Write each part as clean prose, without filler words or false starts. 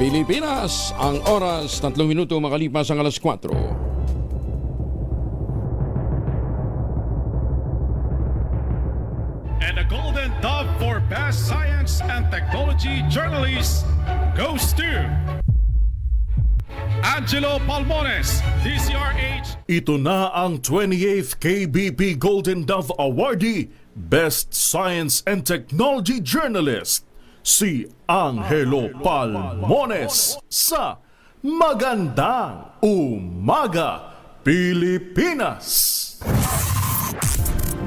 Pilipinas. Ang oras, 3 minuto makalipas ang alas 4. And the Golden Dove for Best Science and Technology Journalist goes to Angelo Palmones, DCRH. Ito na ang 28th KBP Golden Dove Awardee, Best Science and Technology Journalist, si Angelo Palmones sa Magandang Umaga, Pilipinas!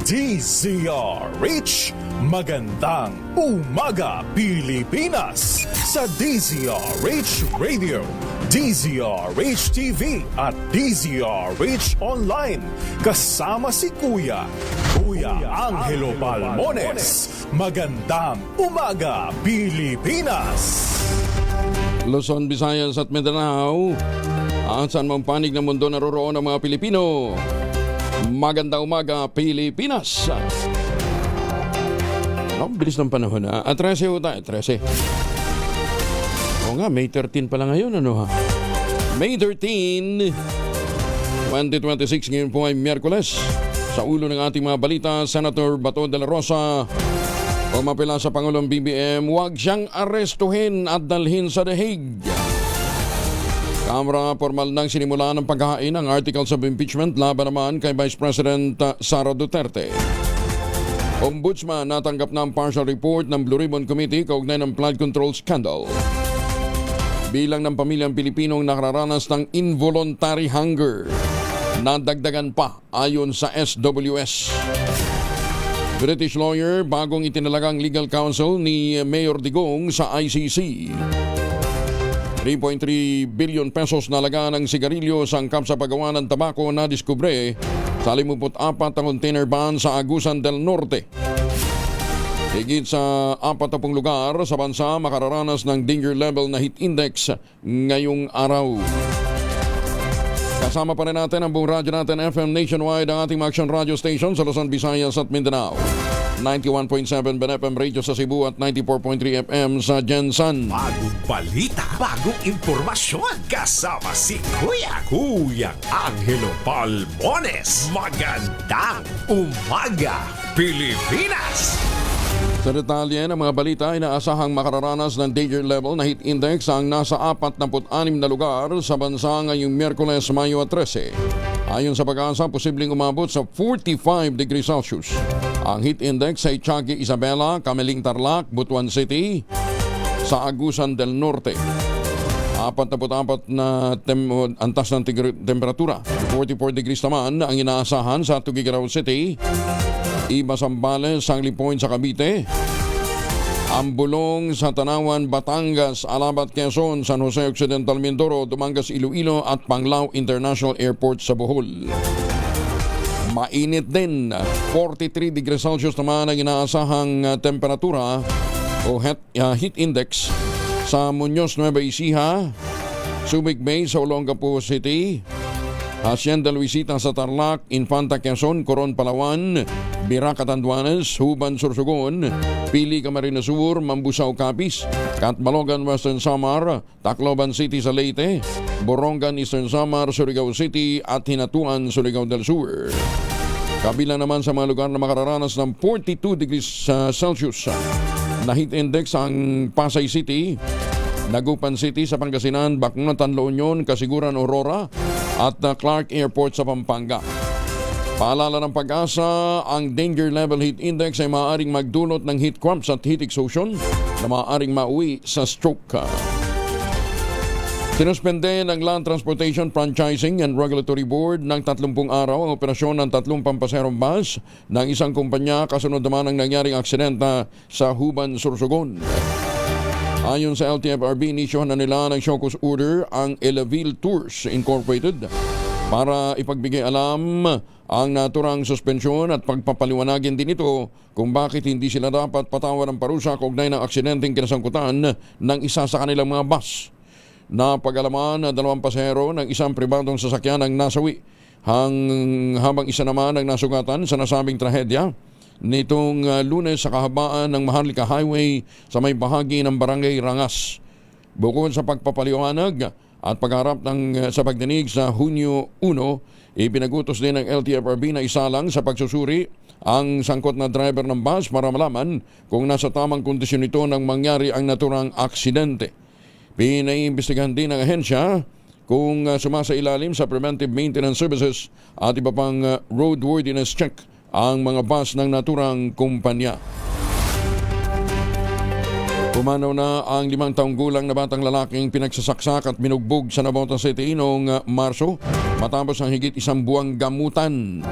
DZRH, Magandang Umaga, Pilipinas sa DZRH Radio, DZRH TV at DZRH Online. Kasama si Kuya Angelo Palmones. Magandang Umaga, Pilipinas! Luzon, Visayas at Mindanao. Saan mang panig ng mundo naroroon ang mga Pilipino. Magandang umaga, Pilipinas. Bilis ng panahon ha. 13 ho tayo, 13. Oo nga, May 13 pa lang ngayon, ano ha? May 13, 2026, ngayon po ay Miyerkules. Sa ulo ng ating mga balita, Senator Bato de la Rosa, pumapila sa Pangulong BBM, huwag siyang arestuhin at dalhin sa The Hague. Kamara, formal nang sinimula ng paghahain ng articles of impeachment laban naman kay Vice President Sara Duterte. Ombudsman natanggap na ang partial report ng Blue Ribbon Committee kaugnay ng flood control scandal. Bilang ng pamilyang Pilipinong nakararanas ng involuntary hunger, nadagdagan pa ayon sa SWS. British lawyer, bagong itinalagang legal counsel ni Mayor Digong sa ICC. 3.3 billion pesos na laga ng sigarilyo sangkap sa paggawa ng tabako na diskubre sa 54 na container van sa Agusan del Norte. Higit sa 40 lugar sa bansa makararanas ng danger level na heat index ngayong araw. Kasama pa rin natin ang buong radyo natin FM nationwide, ang ating action radio station sa Luzon, Visayas at Mindanao. 91.7 BNFM Radio sa Cebu at 94.3 FM sa Jensan. Bagong balita, bagong impormasyon. Kasama si Kuya Angelo Palmones. Magandang Umaga, Pilipinas! Sa detalye ng mga balita, inaasahang makararanas ng danger level na heat index ang nasa 46 na lugar sa bansa ngayong Miyerkules, Mayo 13. Ayon sa pag-asa, posibleng umabot sa 45 degrees Celsius. Ang heat index ay Tiague, Isabela, Cameling Tarlac, Butuan City, sa Agusan del Norte. 44 na antas ng temperatura. 44 degrees naman ang inaasahan sa Tuguegarao City, Iba, Zambales, Sangli Point sa Cavite, Ambulong sa Tanawan, Batangas, Alabat, Quezon, San Jose Occidental, Mindoro, Dumangas, Iloilo at Panglao International Airport sa Bohol. Mainit din, 43 degrees Celsius naman ang inaasahang temperatura o heat index sa Muñoz, Nueva Ecija, Subic Bay sa Olongapo City, Hacienda Luisita sa Tarlac, Infanta Quezon, Coron, Palawan, Bira, Catanduanes, Huban, Sorsogon, Pili, Camarines Sur, Mambusao, Capiz, Catbalogan, Western Samar, Tacloban City sa Leyte, Borongan, Eastern Samar, Surigao City at Hinatuan, Surigao del Sur. Kabila naman sa mga lugar na makararanas ng 42 degrees Celsius na heat index ang Pasay City, Dagupan City sa Pangasinan, Bacnatan, La Union, Kasiguran, Aurora at Clark Airport sa Pampanga. Paalala ng Pag-asa, ang danger level heat index ay maaaring magdulot ng heat cramps at heat exhaustion na maaaring mauwi sa stroke. Sinuspende ng Land Transportation Franchising and Regulatory Board ng 30 araw ang operasyon ng 3 pampaserong bus ng isang kumpanya kasunod naman ng nangyaring aksidente sa Huban, Sorsogon. Ayon sa LTFRB, inisyohan na nila ng show cause order ang Elaville Tours Incorporated para ipagbigay alam ang naturang suspensyon at pagpapaliwanagin din ito kung bakit hindi sila dapat patawan ng parusa kaugnay ng aksidenteng kinasangkutan ng isa sa kanilang mga bus. Napag-alaman na 2 pasahero ng isang pribadong sasakyan ang nasawi habang isa naman ang nasugatan sa nasabing trahedya nitong Lunes sa kahabaan ng Maharlika Highway sa may bahagi ng Barangay Rangas. Bukod sa pagpapaliwanag at pagharap sa pagdinig sa Hunyo 1, ipinagutos din ng LTFRB na isalang sa pagsusuri ang sangkot na driver ng bus para malaman kung nasa tamang kondisyon ito nang mangyari ang naturang aksidente. Pinaiimbestigahan din ng ahensya kung sumasailalim sa preventive maintenance services at iba pang roadworthiness check ang mga bus ng naturang kumpanya. Pumanaw na ang 5 taong gulang na batang lalaking pinagsasaksak at binugbog sa Navotas City noong Marso matapos ang higit 1 buwang gamutan.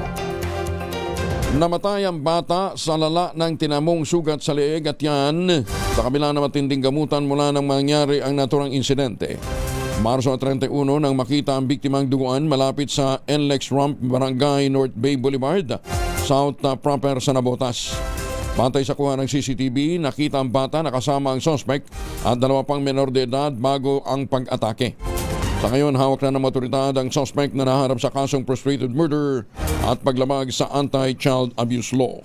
Namatay ang bata sa lala ng tinamong sugat sa leeg at yan sa kabila ng matinding gamutan mula nang mangyari ang naturang insidente. Marso 31 nang makita ang biktimang duguan malapit sa NLEX Ramp, Barangay North Bay Boulevard, South Proper sa Navotas. Batay sa kuha ng CCTV, nakita ang bata na kasama ang suspect at 2 pang menor de edad bago ang pag-atake. Sa ngayon, hawak na ng otoridad ang suspect na naharap sa kasong frustrated murder at paglamag sa anti-child abuse law.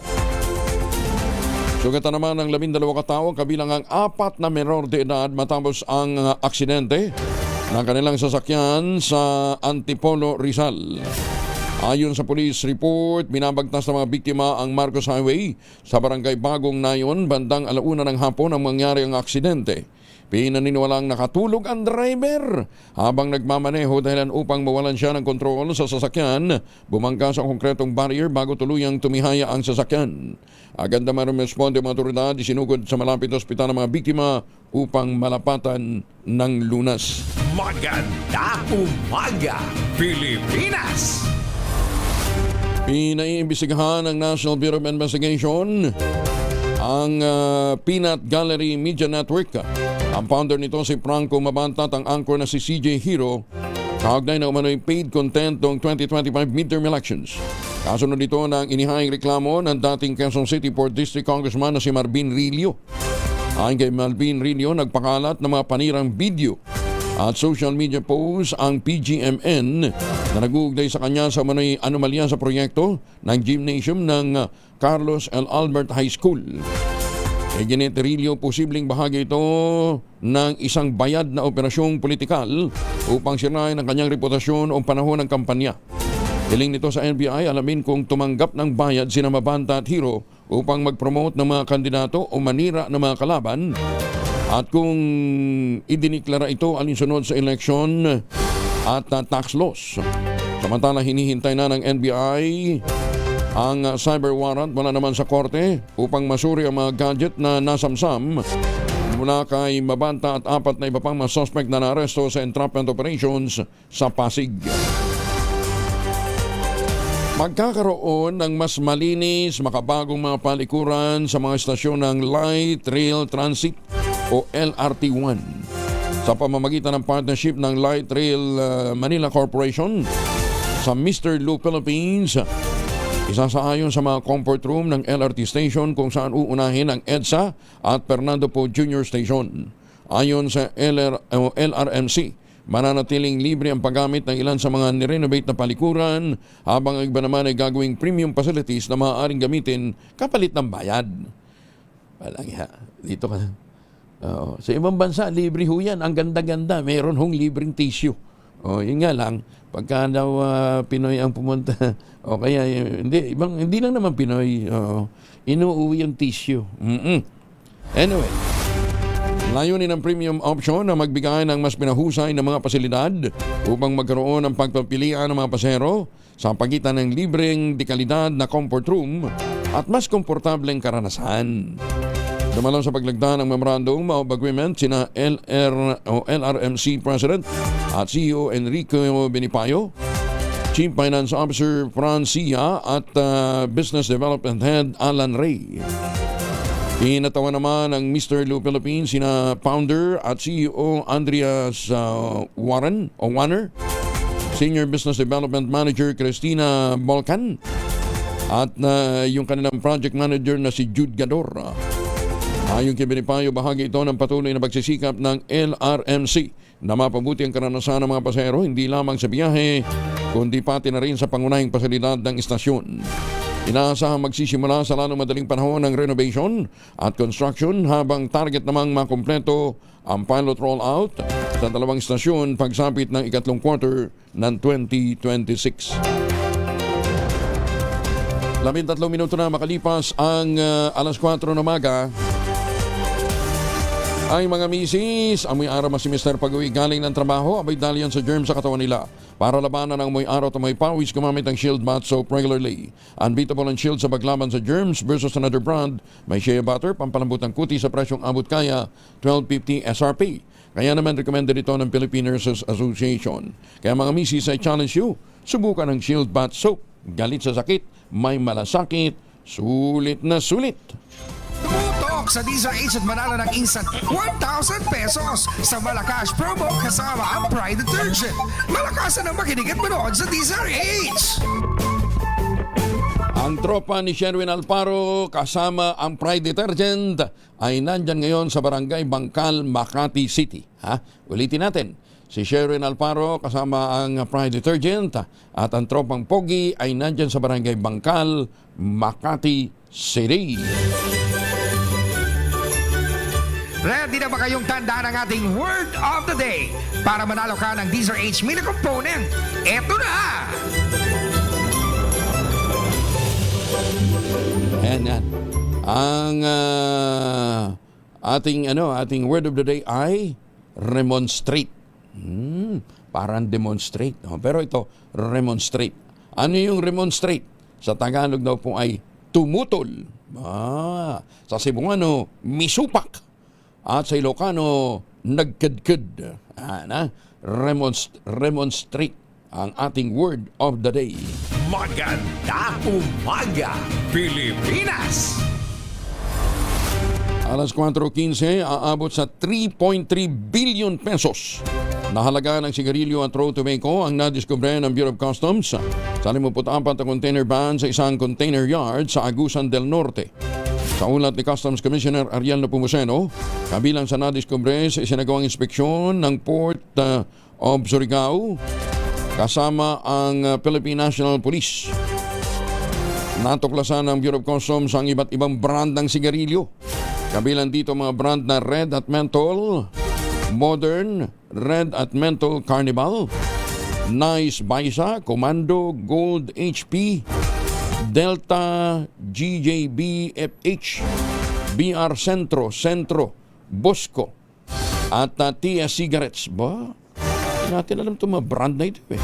Sugatan naman ng 12 katao kabilang ang 4 na menor de edad matapos ang aksidente ng kanilang sasakyan sa Antipolo, Rizal. Ayon sa police report, binabagtas ng mga biktima ang Marcos Highway sa Barangay Bagong Nayon bandang 1:00 ng hapon nang mangyari ang aksidente. Pinaniniwalang nakatulog ang driver habang nagmamaneho dahilan upang mawalan siya ng kontrol sa sasakyan. Bumangga sa konkretong barrier bago tuluyang tumihaya ang sasakyan. Agad naman responde ang mga otoridad, isinugod sa malapit na ospital ng mga biktima upang malapatan ng lunas. Magandang umaga, Pilipinas! Pinaiimbestigahan ng National Bureau of Investigation ang Peanut Gallery Media Network. Ang founder nito si Franco Mabantat, ang anchor na si CJ Hero, kaugnay na umano'y paid content noong 2025 midterm elections. Kasunod dito ng inihayang reklamo ng dating Quezon City 4th District Congressman na si Marvin Rillo. Ayon kay Marvin Rillo, nagpakalat ng mga panirang video at social media posts ang PGMN na nag-uugnay sa kanya sa umano'y anomalya sa proyekto ng gymnasium ng Carlos L. Albert High School. Ginit Rillo, posibleng bahagi ito ng isang bayad na operasyong politikal upang sirain ang kanyang reputasyon o panahon ng kampanya. Hiling nito sa NBI, alamin kung tumanggap ng bayad sina Mabanta at Hero upang mag-promote ng mga kandidato o manira ng mga kalaban at kung idiniklara ito alinsunod sa eleksyon at tax laws. Samantala, hinihintay na ng NBI ang cyber warrant mula naman sa korte upang masuri ang mga gadget na nasamsam mula kay Mabanta at 4 na iba pang mga suspect na naaresto sa entrapment operations sa Pasig. Magkakaroon ng mas malinis, makabagong mga palikuran sa mga estasyon ng Light Rail Transit o LRT1 sa pamamagitan ng partnership ng Light Rail Manila Corporation sa Mr. Lou Philippines. Isasaayon sa mga comfort room ng LRT station kung saan uunahin ang EDSA at Fernando Po Jr. Station. Ayon sa LRMC, mananatiling libre ang paggamit ng ilan sa mga nirenovate na palikuran habang ang iba naman ay gagawing premium facilities na maaaring gamitin kapalit ng bayad. Walang dito ka. Sa ibang bansa, libre ho yan. Ang ganda-ganda. Meron hong libreng tissue. Yun nga lang, pagka daw Pinoy ang pumunta, o kaya, hindi lang naman Pinoy, inuuwi yung tissue. Anyway, layunin ng premium option na magbigay ng mas pinahusay na mga pasilidad upang magkaroon ng pagpapilian ng mga pasahero sa pagitan ng libreng dekalidad na comfort room at mas komportableng karanasan. Dumalong sa paglagda ng Memorandum of Agreement sina LRMC President at CEO Enrico Benipayo, Chief Finance Officer Francia at Business Development Head Alan Ray. Inatawa naman ng Mr. Lou Philippines sina Founder at CEO Andreas Warner, Senior Business Development Manager Christina Bolcan at yung kanilang project manager na si Jude Gador. Ayon kay Benipayo, bahagi ito ng patuloy na pagsisikap ng LRMC na mapabuti ang karanasan ng mga pasahero hindi lamang sa biyahe kundi pati na rin sa pangunahing pasilidad ng istasyon. Inaasahang magsisimula sa lalong madaling panahon ng renovation at construction habang target namang makumpleto ang pilot rollout sa dalawang istasyon pagsapit ng ikatlong quarter ng 2026. 13 minuto na makalipas ang alas 4 ng umaga. Ay mga misis, amoy araw mas si Mr. Pag-uwi galing ng trabaho, abay dalian sa germ sa katawan nila. Para labanan ang amoy araw at amoy pawis, gumamit ng Shield Bath Soap regularly. Unbeatable ang Shield sa paglaban sa germs versus another brand. May shea butter, pampalambot ng kuti sa presyong abot kaya, $12.50 SRP. Kaya naman recommended ito ng Philippine Nurses Association. Kaya mga misis, I challenge you, subukan ng Shield Bath Soap. Galit sa sakit, may malasakit, sulit na sulit. Tumutok sa DZRH at manalo ng instant 1,000 pesos sa Malakas promo kasama ang Pride Detergent. Malakasan ang makinig at manood sa DZRH. Ang tropa ni Sherwin Alparo kasama ang Pride Detergent ay nandyan ngayon sa Barangay Bangkal, Makati City. Ulitin natin. Si Sherwin Alparo kasama ang Pride Detergent at ang tropang Pogi ay nandyan sa Barangay Bangkal, Makati City. Ready na ba kayong tandaan ang ating word of the day para manalo ka ng DZRH mini component? Eto na! Yan. Ang ating word of the day ay remonstrate. Parang demonstrate. No? Pero ito, remonstrate. Ano yung remonstrate? Sa Tagalog daw po ay tumutol. Sa Cebuano, misupak. At sa Ilocano, nagkadkad. Remonstrate ang ating word of the day. Maganda umaga, Pilipinas! Alas 4:15, aabot sa 3.3 billion pesos na halaga ng sigarilyo at raw tobacco ang nadiskubre ng Bureau of Customs sa 54 na container van sa isang container yard sa Agusan del Norte. Sa ulat ni Customs Commissioner Ariel Nepomuceno, kabilang sa nadiskubre sa isinagawang inspeksyon ng Port of Surigao kasama ang Philippine National Police. Natuklasan ng Bureau of Customs ang iba't ibang brand ng sigarilyo. Kabilang dito mga brand na Red at Menthol, Modern, Red at Menthol Carnival, Nice Baisa, Commando, Gold HP, Delta, GJB, FH, BR Centro, Bosco, at TS Cigarettes. Ba? Hindi natin alam ito mga brand na ito eh.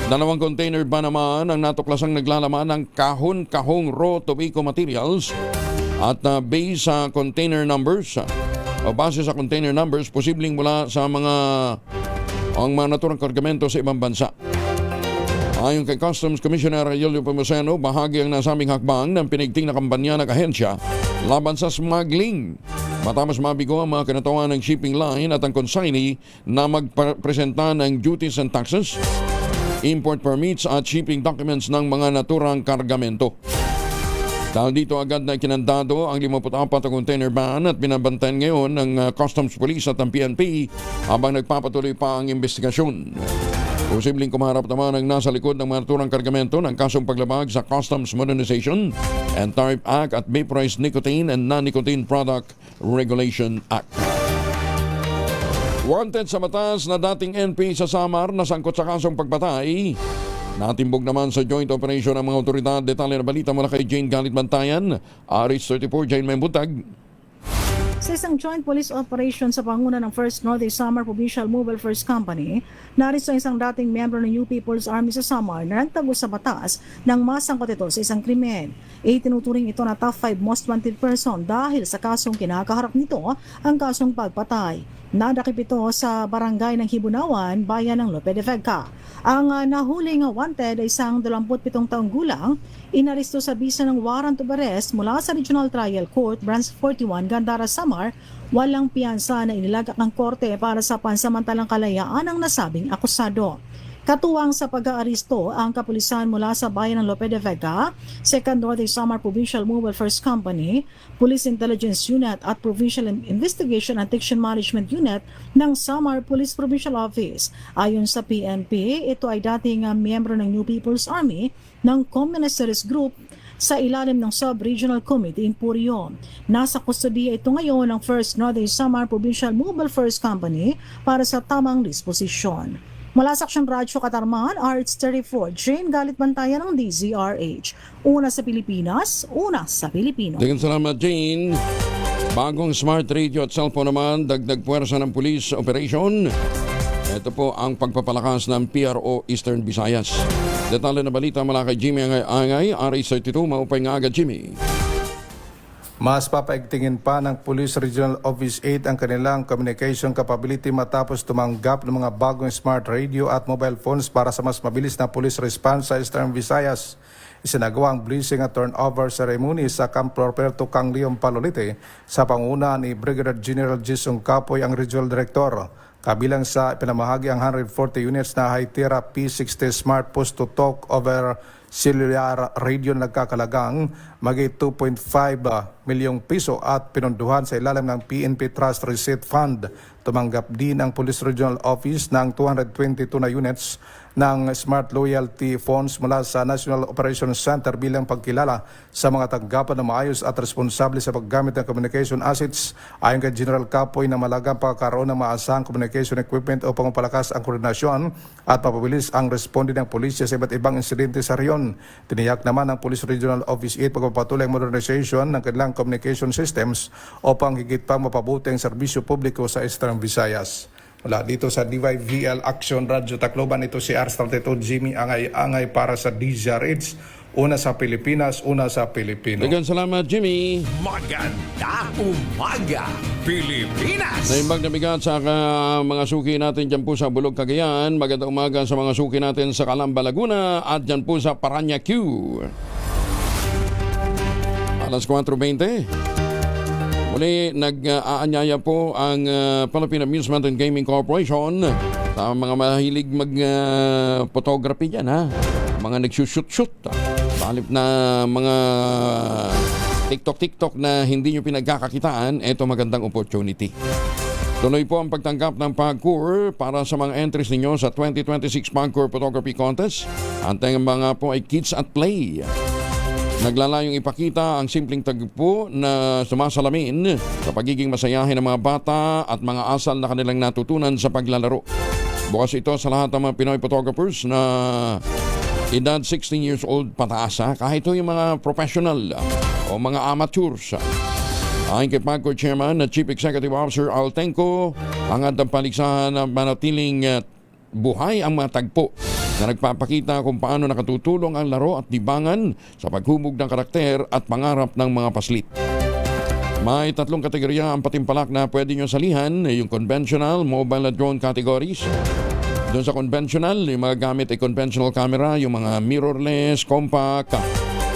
Dalawang container ba naman ang natuklasang naglalaman ng kahon-kahong raw tobacco materials at base sa container numbers o base sa container numbers posibleng mula sa mga naturang kargamento sa ibang bansa. Ayon kay Customs Commissioner Yulio Pomoseno, bahagi ang nasabing hakbang ng pinigting na kampanya ng ahensya laban sa smuggling. Matapos mabigo ang mga kinatawan ng shipping line at ang consignee na magpresenta ng duties and taxes, import permits at shipping documents ng mga naturang kargamento. Dahil dito agad na kinandado ang 54 na container van at binabantayan ngayon ng Customs Police at ang PNP habang nagpapatuloy pa ang investigasyon. Posibleng kumaharap naman ang nasa likod ng mga naturang kargamento ng kasong paglabag sa Customs Modernization and Tariff Act at Vaporized Nicotine and Non-Nicotine Product Regulation Act. Wanted sa batas na dating NP sa Samar na sangkot sa kasong pagpatay. Natimbog naman sa joint operation ng mga otoridad. Detalye na balita mula kay Jane Galit Bantayan, RH34, Jane Membutag. Sa isang joint police operation sa panguna ng First Northeast Samar Provincial Mobile First Company, naristo isang dating miyembro ng New People's Army sa Samar na nagtagos sa batas nang masangkot ito sa isang krimen. Itinuturing ito na top 5 most wanted person dahil sa kasong kinakaharap nito ang kasong pagpatay. Nadakip ito sa barangay ng Hibunawan, bayan ng Lope de Vega. Ang nahuling wanted ay isang 27 taong gulang, inaristo sa bisa ng warrant of arrest mula sa Regional Trial Court, Branch 41, Gandara, Samar. Walang piyansa na inilagak ng korte para sa pansamantalang kalayaan ng nasabing akusado. Katuwang sa pag-aaristo ang kapulisan mula sa bayan ng Lope de Vega, 2nd Northeast Samar Provincial Mobile First Company, Police Intelligence Unit at Provincial Investigation and Action Management Unit ng Samar Police Provincial Office. Ayon sa PNP, ito ay dating miyembro ng New People's Army ng Communist Group sa ilalim ng Sub-Regional Committee in Purio. Nasa kustodiya ito ngayon ng 1st Northern Samar Provincial Mobile First Company para sa tamang disposisyon. Mula sa Aksyon Radyo Katarman, RH34, Jane Galit Bantayan ng DZRH. Una sa Pilipinas, una sa Pilipino. Daghang salamat, Jane. Bagong smart radio at cellphone naman, dagdag puwersa ng police operation. Ito po ang pagpapalakas ng PRO Eastern Visayas. Detalye na balita mula kay Jimmy Angay, RH32, maupay nga agad, Jimmy. Mas papaigtingin pa ng Police Regional Office 8 ang kanilang communication capability matapos tumanggap ng mga bagong smart radio at mobile phones para sa mas mabilis na police response sa Eastern Visayas. Isinagawa ang blessing at turnover ceremony sa Camp Roberto Canglion, Palolite sa panguna ni Brigadier General Jason Capoy, ang Regional Director. Kabilang sa pinamahagi ang 140 units na Hytera P60 Smart Push-to-Talk over cellular radio na nagkakalagang magi 2.5 milyong piso at pinunduhan sa ilalim ng PNP Trust Receipt Fund. Tumanggap din ang Police Regional Office ng 222 na units ng Smart Loyalty Phones mula sa National Operations Center bilang pagkilala sa mga tanggapan na maayos at responsable sa paggamit ng communication assets. Ayon kay General Capoy na malagang pagkakaroon ng maasahang communication equipment upang mapalakas ang koordinasyon at mapabilis ang responde ng pulisya sa iba't ibang insidente sa riyon. Tiniyak naman ng Police Regional Office 8 pagpapatuloy ang modernization ng kanilang communication systems upang higit pang mapabuti ang serbisyo publiko sa Eastern Visayas. Wala dito sa DYVL Action Radio Tacloban, ito si RH32 Jimmy Angay para sa DZRH. Una sa Pilipinas, una sa Pilipino. Daghang salamat, Jimmy. Maganda umaga, Pilipinas! Naimbag na bigat sa mga suki natin dyan po sa Bulog, Cagayan. Magandang umaga sa mga suki natin sa Calamba, Laguna at dyan po sa Paraña Q. Alas 4:20. Muli, nag-aanyaya po ang Philippine Amusement and Gaming Corporation sa mga mahilig mag-photography dyan, ha? Mga nagsushoot-shoot. Balip na mga TikTok na hindi nyo pinagkakakitaan, eto magandang opportunity. Tuloy po ang pagtanggap ng PAGCOR para sa mga entries ninyo sa 2026 PAGCOR Photography Contest. Antay mga po ay Kids at Play. Naglalayong ipakita ang simpleng tagpo na sumasalamin sa pagiging masayahin ng mga bata at mga asal na kanilang natutunan sa paglalaro. Bukas ito sa lahat ng mga Pinoy photographers na edad 16 years old pataas, kahit ito yung mga professional o mga amateurs. Ayon kay PAGCOR Chairman at Chief Executive Officer Al Tenco, ang andang paligsahan na manatiling buhay ang mga tagpo na nagpapakita kung paano nakatutulong ang laro at libangan sa paghubog ng karakter at pangarap ng mga paslit. May 3 kategorya ang patimpalak na pwede nyo salihan, yung conventional, mobile at drone categories. Doon sa conventional, yung mga gamit ay conventional camera, yung mga mirrorless, compact.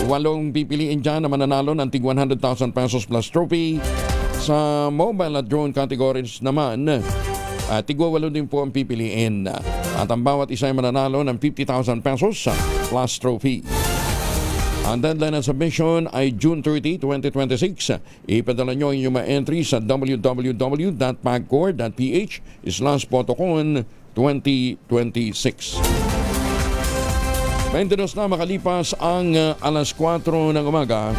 8 pipiliin dyan na mananalo ng tig 100,000 pesos plus trophy. Sa mobile at drone categories naman, tigwa 8 din po ang pipiliin. At ang bawat isa ay mananalo ng 50,000 pesos plus trophy. Ang deadline ng submission ay June 30, 2026. Ipadala nyo inyong mga entry sa www.pagcor.ph/photocon 2026. 22 na makalipas ang alas 4 ng umaga.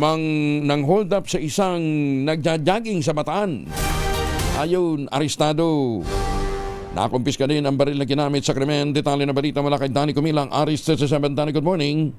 Nang hold up sa isang nagja-jogging sa Bataan. Ayon, arestado. Nakumpiska din ang baril na ginamit sa krimen. Detalye na balita mula kay Danny Kumilang, RH37. Danny, good morning.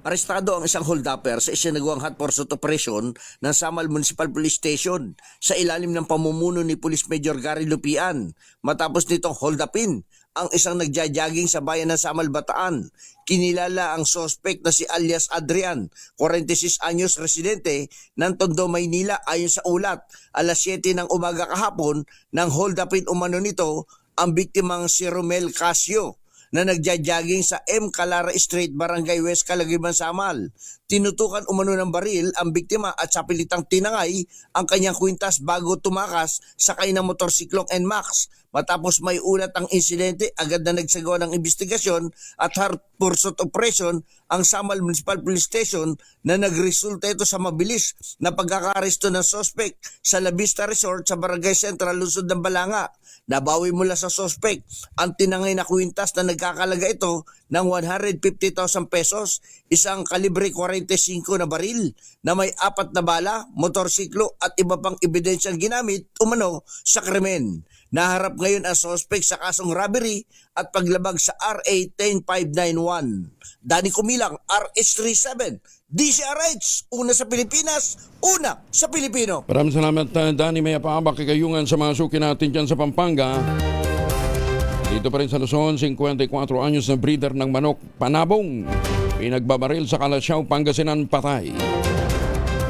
Arestado ang isang hold-upper sa isinagawang hot pursuit operation ng Samal Municipal Police Station sa ilalim ng pamumuno ni Police Major Gary Lupian matapos nitong hold-upin ang isang nagja-jogging sa bayan ng Samal, Bataan. Kinilala ang suspect na si alias Adrian, 46 anyos, residente ng Tondo, Maynila. Ayon sa ulat, alas 7 ng umaga kahapon nang hold-upin umano nito ang biktimang si Romel Casio na nagja-jogging sa M. Calara Street, Barangay West, Calagiban, Samal. Tinutukan umano ng baril ang biktima at sa pilitang tinangay ang kanyang kwintas bago tumakas sakay ng motorsiklong NMAX. Matapos may ulat ang insidente, agad na nagsagawa ng investigasyon at hot pursuit operation ang Samal Municipal Police Station na nagresulta ito sa mabilis na pagkakaresto ng suspect sa La Vista Resort sa Barangay Central, Lungsod ng Balanga. Nabawi mula sa suspect ang tinangay na kwintas na nagkakalaga ito ng 150,000 pesos, isang kalibre 45 na baril na may 4 na bala, motorsiklo at iba pang ebidensyang ginamit umano sa krimen. Naharap ngayon ang suspect sa kasong robbery at paglabag sa RA 10591. Danny Kumilang, RH37, DCRH, una sa Pilipinas, una sa Pilipino. Maraming salamat, Danny. May paabak kagayungan sa mga suki natin dyan sa Pampanga. Dito pa rin sa Luzon, 54 anyos na breeder ng manok, Panabong. Pinagbabaril sa Kalasyaw, Pangasinan, patay.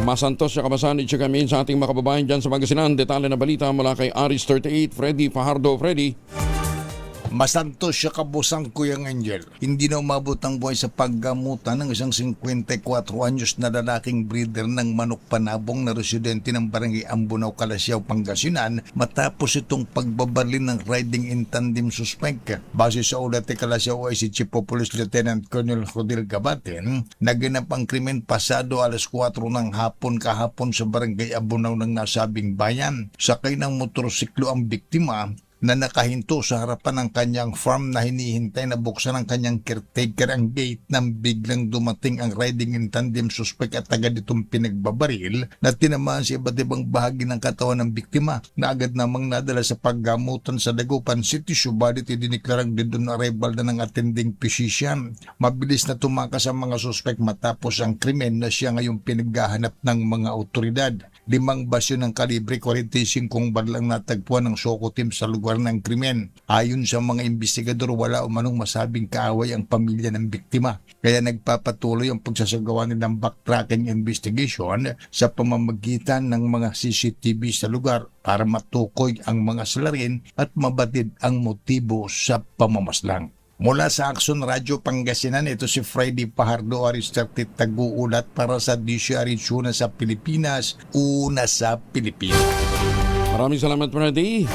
Masantos sa kabasan, i-check kami sa ating mga kababayan dyan sa Pangasinan. Detalye na balita mula kay Aris 38, Freddy Fajardo. Freddy. Masantos siya kabusang Kuyang Angel. Hindi na umabot ang buhay sa paggamutan ng isang 54 anyos na lalaking breeder ng manok Panabong na residente ng Barangay Ambunaw, Kalasyaw, Pangasinan matapos itong pagbabaril ng riding in tandem suspect. Base sa ulat ni Kalasyaw ay si Chief of Police Lieutenant Colonel Rodel Gabaten, naganap ang krimen pasado alas 4 ng hapon kahapon sa Barangay Ambunaw ng nasabing bayan. Sakay ng motorsiklo ang biktima na nakahinto sa harapan ng kanyang farm na hinihintay na buksan ng kanyang caretaker ang gate nang biglang dumating ang riding in tandem suspect at agad itong pinagbabaril na tinamaan sa iba't ibang bahagi ng katawan ng biktima na agad namang nadala sa paggamutan sa Dagupan City, subalit idiniklarang din doon arrival na ng attending physician. Mabilis na tumakas ang mga suspect matapos ang krimen na siya ngayong pinaghahanap ng mga otoridad. 5 basyo ng kalibre 45 baril ang natagpuan ng Soko Team sa lugar ng krimen. Ayon sa mga investigador, wala umanong masabing kaaway ang pamilya ng biktima. Kaya nagpapatuloy ang pagsasagawa nilang backtracking investigation sa pamamagitan ng mga CCTV sa lugar para matukoy ang mga salarin at mabatid ang motibo sa pamamaslang. Mula sa Action Radio Pangasinan, ito si Freddy Fajardo, Aristartit, tag-uulat para sa DCRH, una sa Pilipinas, una sa Pilipinas. Maraming salamat, Freddy.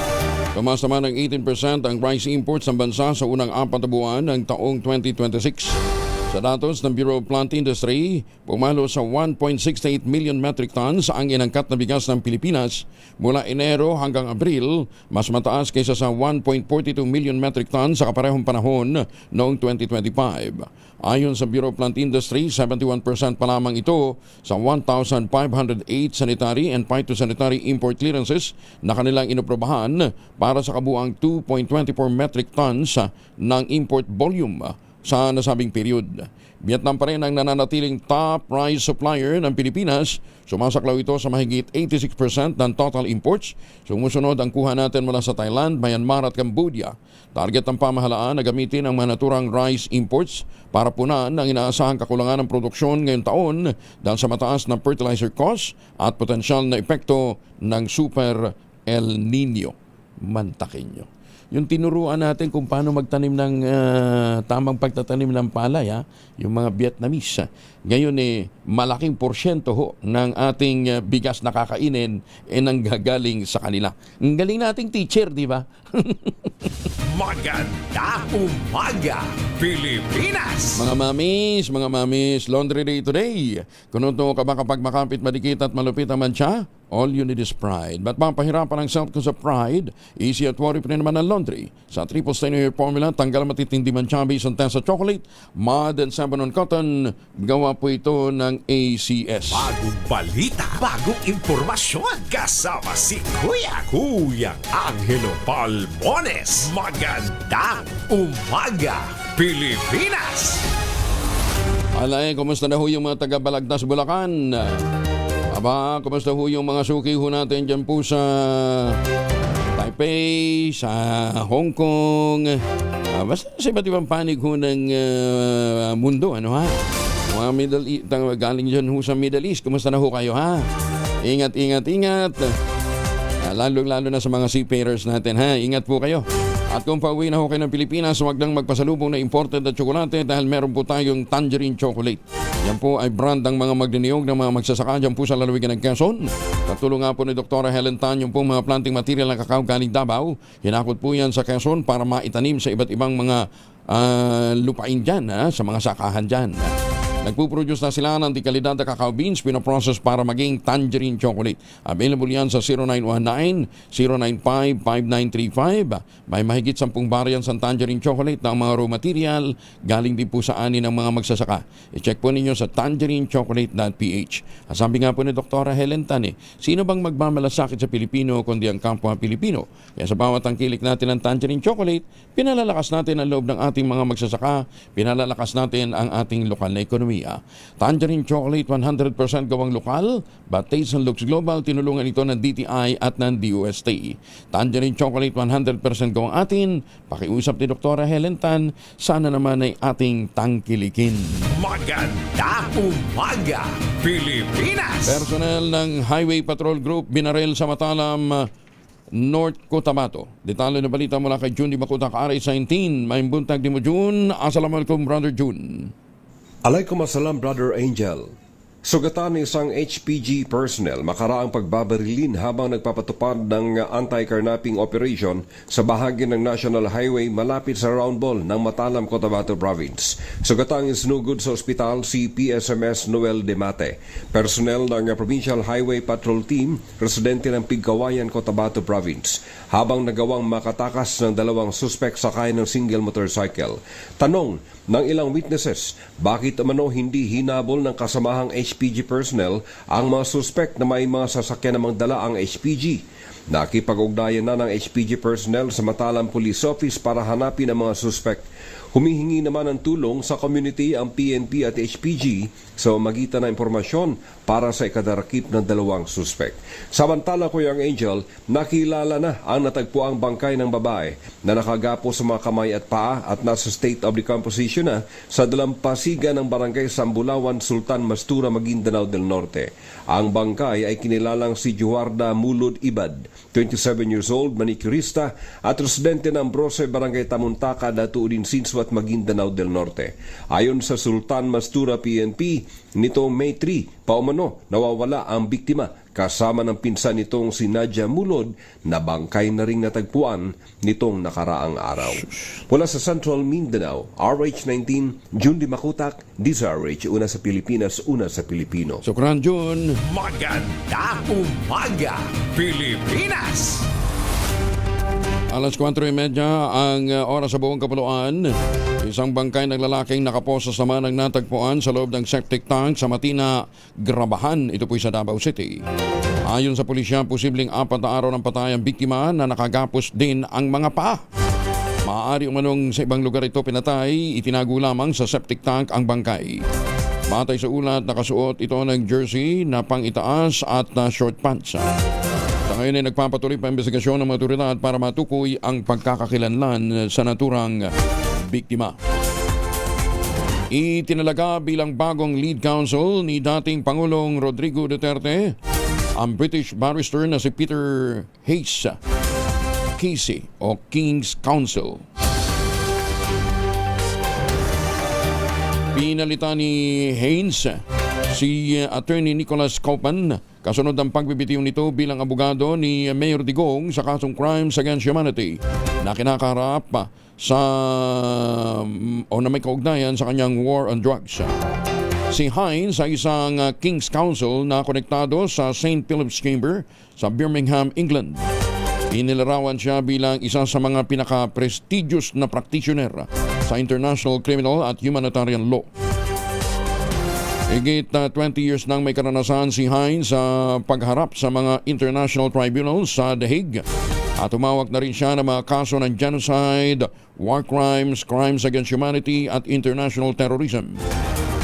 Tumaas naman ng 18% ang rice imports ng bansa sa unang 4 na buwan ng taong 2026. Sa datos ng Bureau of Plant Industry, pumalo sa 1.68 million metric tons ang inangkat na bigas ng Pilipinas mula Enero hanggang Abril, mas mataas kaysa sa 1.42 million metric tons sa kaparehong panahon noong 2025. Ayon sa Bureau of Plant Industry, 71% pa lamang ito sa 1,508 sanitary and phytosanitary import clearances na kanilang inoprobahan para sa kabuang 2.24 metric tons ng import volume sa nasabing period. Vietnam pa rin ang nananatiling top rice supplier ng Pilipinas. Sumasaklaw ito sa mahigit 86% ng total imports. Sumusunod ang kuha natin mula sa Thailand, Myanmar at Cambodia. Target ng pamahalaan na gamitin ang mga naturang rice imports para punan ang inaasahang kakulangan ng produksyon ngayong taon dahil sa mataas na fertilizer cost at potensyal na epekto ng Super El Nino. Mantakin nyo. Yung tinuruan natin kung paano magtanim ng tamang pagtatanim ng palay, yung mga Vietnamese. Ngayon malaking porsyento ng ating bigas na kakainin nanggagaling sa kanila. Ang galing nating teacher, di ba? Maganda umaga, Pilipinas! Mga mamis, laundry day today. Kunuto ka ba kapag makapit, madikit at malupit ang mantsa? All you need is pride. Ba't mapahirapan ang self ko sa pride? Easy at worry pa rin naman ang laundry. Sa triple stain hair formula, tanggal matitindi mantsa based on Tessa Chocolate, Mud and Sabonon Cotton. Gawa po ito ng ACS. Bagong balita, bagong impormasyon. Kasama si Kuyang Angelo Palmones. Magandang umaga, Pilipinas! Alay, kumusta na ho yung mga taga-Balagtas, Bulacan? Aba, kumusta ho yung mga suki ho natin dyan po sa Taipei, sa Hong Kong, basta sa iba't ibang panig ho ng mundo, ano ha? Mga galing dyan ho sa Middle East, kumusta na ho kayo ha? Ingat. Lalo na sa mga seafarers natin ha, ingat po kayo. At kung pauwi na ho kayo ng Pilipinas, huwag lang magpasalubong na imported na tsokolate dahil meron po tayong tangerine chocolate. Yan po ay brand ng mga magniniyog ng mga magsasaka dyan po sa lalawigan ng Quezon. Katulong nga po ni Dr. Helen Tan yung po mga planting material ng kakao galing Davao. Hinakot po yan sa Quezon para maitanim sa iba't ibang mga lupain dyan, sa mga sakahan dyan. Nagpuproduce na sila ng dekalidad na cacao beans, pinoprocess para maging tangerine chocolate. Available yan sa 0919-095-5935. May mahigit 10 variants ng tangerine chocolate na ang mga raw material galing din po sa ani ng mga magsasaka. I-check po ninyo sa tangerinechocolate.ph. Sabi nga po ni Dr. Helen Tan, sino bang magmamalasakit sa Pilipino kundi ang kapwa Pilipino? Kaya sa bawat tangkilik natin ng tangerine chocolate, pinalalakas natin ang loob ng ating mga magsasaka, pinalalakas natin ang ating lokal na ekonomiya. Tangerine chocolate 100% gawang lokal, but taste and looks global. Tinulungan ito ng DTI at ng DOST. Tangerine chocolate 100% gawang atin. Pakiusap ni Dr. Helen Tan, sana naman ay ating tangkilikin. Magandang umaga, Pilipinas! Personnel ng Highway Patrol Group binaril sa Matalam, North Cotabato. Detalye na balita mula kay June Di Makuta, RS19. May buntag ni mo, June. Assalamualaikum, Brother June. Alaykumasalam, Brother Angel. Sugatan ng isang HPG personnel makaraang pagbabarilin habang nagpapatupad ng anti-carnapping operation sa bahagi ng National Highway malapit sa round ball ng Matalam, Cotabato Province. Sugatang isinugod sa ospital si PSMS Noel Demate, personnel ng Provincial Highway Patrol Team, residente ng Pigkawayan, Cotabato Province, habang nagawang makatakas ng 2 suspect sakay ng single motorcycle. Tanong ng ilang witnesses, bakit umano hindi hinabol ng kasamahang HPG personnel ang mga suspect na may mga sasakyan namang dala ang HPG? Nakipag-ugnayan na ng HPG personnel sa Matalam Police Office para hanapin ang mga suspect. Humihingi naman ng tulong sa community ang PNP at HPG sa magitan ng impormasyon para sa ikadarakip ng 2 suspect. Samantala, Kuya Angel, nakilala na ang natagpuang bangkay ng babae na nakagapo sa mga kamay at paa at nasa state of decomposition na sa dalampasigan ng barangay Sambulawan, Sultan Mastura, Maguindanao del Norte. Ang bangkay ay kinilalang si Juarda Mulud Ibad, 27 years old, manicurista at residente ng Brose, Barangay Tamuntaka, Datuudin Sinswat, Maguindanao del Norte. Ayon sa Sultan Mastura PNP, nitong May 3, paumano nawawala ang biktima kasama ng pinsan nitong si Nadia Mulod na bangkay na ring natagpuan nitong nakaraang araw. Mula sa Central Mindanao, RH19, June Di Makutak, DZRH, una sa Pilipinas, una sa Pilipino. Sukran, June. Magandang umaga, Pilipinas! Alas 4:30 ang oras sa buong kapuluan. Isang bangkay ng lalaking nakaposas naman ang natagpuan sa loob ng septic tank sa Matina, Grabahan. Ito po'y sa Davao City. Ayon sa pulisya, posibleng 4 na araw ng patay ang biktima na nakagapos din ang mga paa. Maaari umanong sa ibang lugar ito pinatay, itinago lamang sa septic tank ang bangkay. Batay sa ulat, nakasuot ito ng jersey na pang-itaas at short pants. Sa ngayon ay nagpapatuloy pa investigasyon ng mga otoridad para matukoy ang pagkakakilanlan sa naturang biktima. Itinalaga bilang bagong lead counsel ni dating Pangulong Rodrigo Duterte ang British barrister na si Peter Hayes Casey o King's Counsel. Pinalitan ni Haynes si Attorney Nicholas Copan kasunod ang pagbibitiw nito bilang abogado ni Mayor Digong sa kasong Crimes Against Humanity na kinakaharap sa na may kaugnayan sa kanyang war on drugs. Si Hines ay isang King's Counsel na konektado sa St. Philip's Chamber sa Birmingham, England. Inilarawan siya bilang isa sa mga pinaka-prestigious na practitioner sa international criminal at humanitarian law. Higit 20 years nang may karanasan si Hines sa pagharap sa mga international tribunals sa The Hague at tumawag na rin siya ng mga kaso ng genocide, war crimes, crimes against humanity at international terrorism.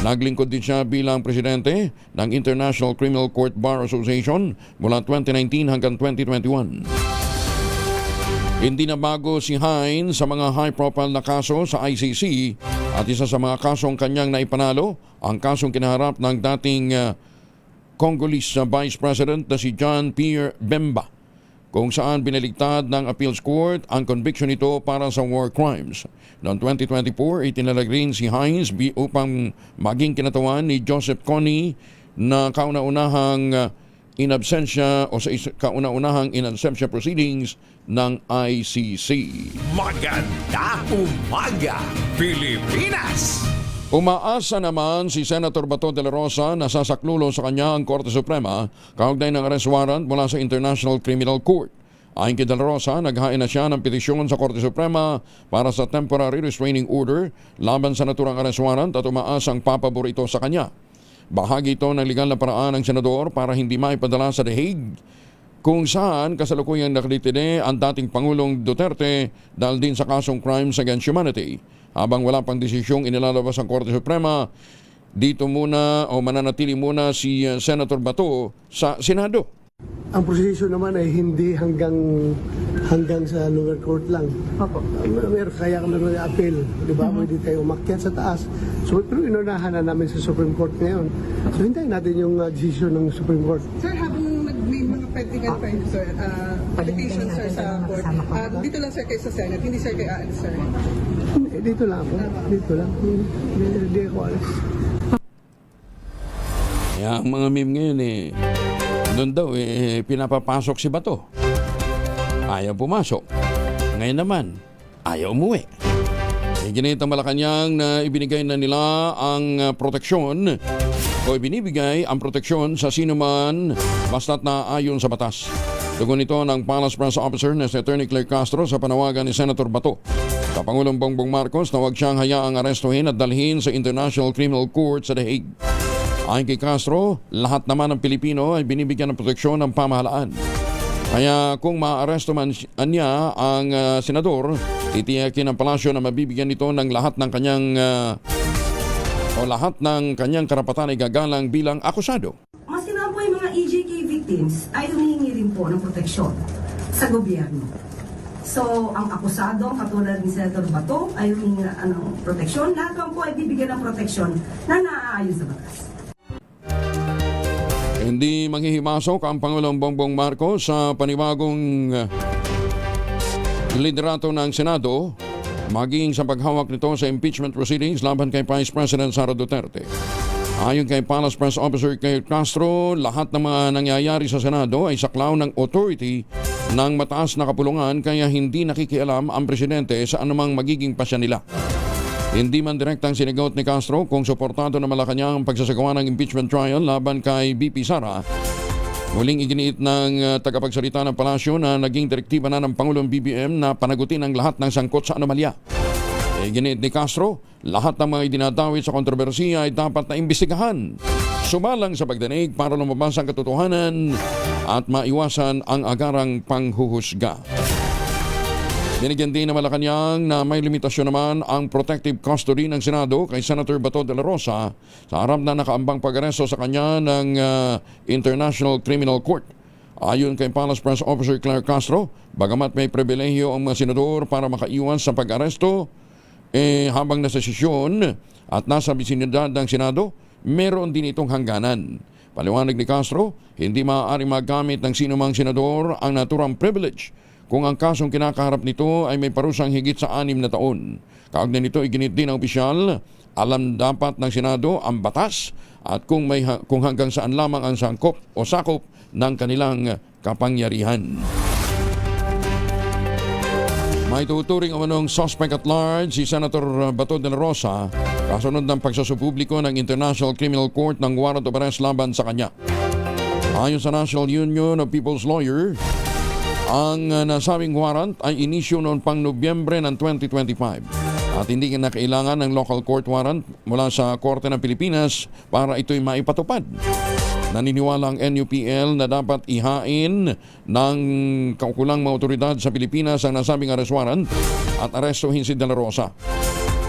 Naglingkod din siya bilang presidente ng International Criminal Court Bar Association mula 2019 hanggang 2021. Hindi na bago si Hines sa mga high-profile na kaso sa ICC at isa sa mga kasong kanyang naipanalo, ang kasong kinaharap ng dating Congolese Vice President na si John Pierre Bemba, kung saan binaligtad ng Appeals Court ang conviction nito para sa war crimes. Noong 2024, itinalag rin si Hines upang maging kinatawan ni Joseph Kony na kauna-unahang in absentia o sa kauna-unahang in absentia proceedings ng ICC. Magandang umaga, Pilipinas! Umaasa naman si Senator Bato de la Rosa na sasaklulo sa kanya ang Korte Suprema kaugnay ng arrest warrant mula sa International Criminal Court. Ayon kay de la Rosa, naghain na siya ng petisyon sa Korte Suprema para sa temporary restraining order laban sa naturang arrest warrant at umaasang papabor ito sa kanya. Bahagi ito ng legal na paraan ng senador para hindi maipadala sa The Hague, kung saan kasalukuyang nakadetine ang dating Pangulong Duterte dahil din sa kasong crimes against humanity. Habang wala pang desisyong inilalabas ang Korte Suprema, dito muna o mananatili muna si Senator Bato sa Senado. Ang proseso naman ay hindi hanggang sa lower court lang. Meron kaya ka naman appeal, di ba? Pwede tayo umakyat sa taas. So, pero inunahan na namin sa Supreme Court ngayon. So, hintayin natin yung decision ng Supreme Court. Sir, habang may mga pending pa yun, sir, application, sir, sa court, dito lang, sir, kayo sa Senate, hindi, sir, kayo aalis, sir? Dito lang ako. Dito lang. Hindi ako alis. Kaya ang mga meme ngayon doon daw pinapapasok si Bato. Ayaw pumasok. Ngayon naman, ayaw umuwi. Ginit ang Malacanang na ibinigay na nila ang proteksyon o ibinibigay ang proteksyon sa sino man basta't naayon sa batas. Tugon ito ng Palace Press Officer na si Attorney Claire Castro sa panawagan ni Senator Bato sa Pangulong Bongbong Marcos na huwag siyang hayaang arestuhin at dalhin sa International Criminal Court sa The Hague. Ayon kay Castro, lahat naman ng Pilipino ay binibigyan ng proteksyon ng pamahalaan. Kaya kung maaresto man niya ang senador, itiyakin ng palasyo na mabibigyan nito ng lahat ng kanyang karapatan ay gagalang bilang akusado. Maski na po yung mga EJK victims ay humihingi rin po ng proteksyon sa gobyerno. So, ang akusado, katulad ni Senator Bato, ay humihingi ng proteksyon. Lahat po ay bibigyan ng proteksyon na naaayon sa batas. Hindi manghihimasok ang Pangulong Bongbong Marcos sa panibagong liderato ng Senado, maging sa paghawak nito sa impeachment proceedings laban kay Vice President Sara Duterte. Ayon kay Palace Press Officer Claire Castro, lahat ng mga nangyayari sa Senado ay saklaw ng authority ng mataas na kapulungan kaya hindi nakikialam ang presidente sa anumang magiging pasya nila. Hindi man direktang sinigot ni Castro kung suportado na Malacanang ang pagsasagawa ng impeachment trial laban kay BP Sara. Muling iginiit ng tagapagsalita ng palasyo na naging direktiba na ng Pangulong BBM na panagutin ang lahat ng sangkot sa anomalya. Iginiit ni Castro, lahat ng mga idinadawit sa kontrobersiya ay dapat na imbestigahan. Sumalang sa pagdinig para lumabas ang katotohanan at maiwasan ang agarang panghuhusga. Binigyan din ng Malacanang na may limitasyon naman ang protective custody ng Senado kay Senator Bato de la Rosa sa harap na nakaambang pag-aresto sa kanya ng International Criminal Court. Ayon kay Palace Press Officer Claire Castro, bagamat may pribilehiyo ang mga senador para makaiwas sa pag-aresto, habang nasa sesyon at nasa bisinidad ng Senado, meron din itong hangganan. Paliwanag ni Castro, hindi maaaring magamit ng sinumang senador ang naturang privilege kung ang kasong kinakaharap nito ay may parusang higit sa 6 na taon. Kaugnay nito, iginit din ng opisyal, alam dapat ng Senado ang batas at kung hanggang saan lamang ang sangkop o sakop ng kanilang kapangyarihan. May tuturing umanong suspect at large si Senator Bato de la Rosa kasunod ng pagsusupubliko ng International Criminal Court ng warrant of arrest laban sa kanya. Ayon sa National Union of People's Lawyer, ang nasabing warrant ay inisyu noon pang Nobyembre ng 2025 at hindi na kailangan ng local court warrant mula sa Korte ng Pilipinas para ito'y maipatupad. Naniniwala ang NUPL na dapat ihain ng kaukulang mga otoridad sa Pilipinas ang nasabing arrest warrant at arestuhin si De La Rosa.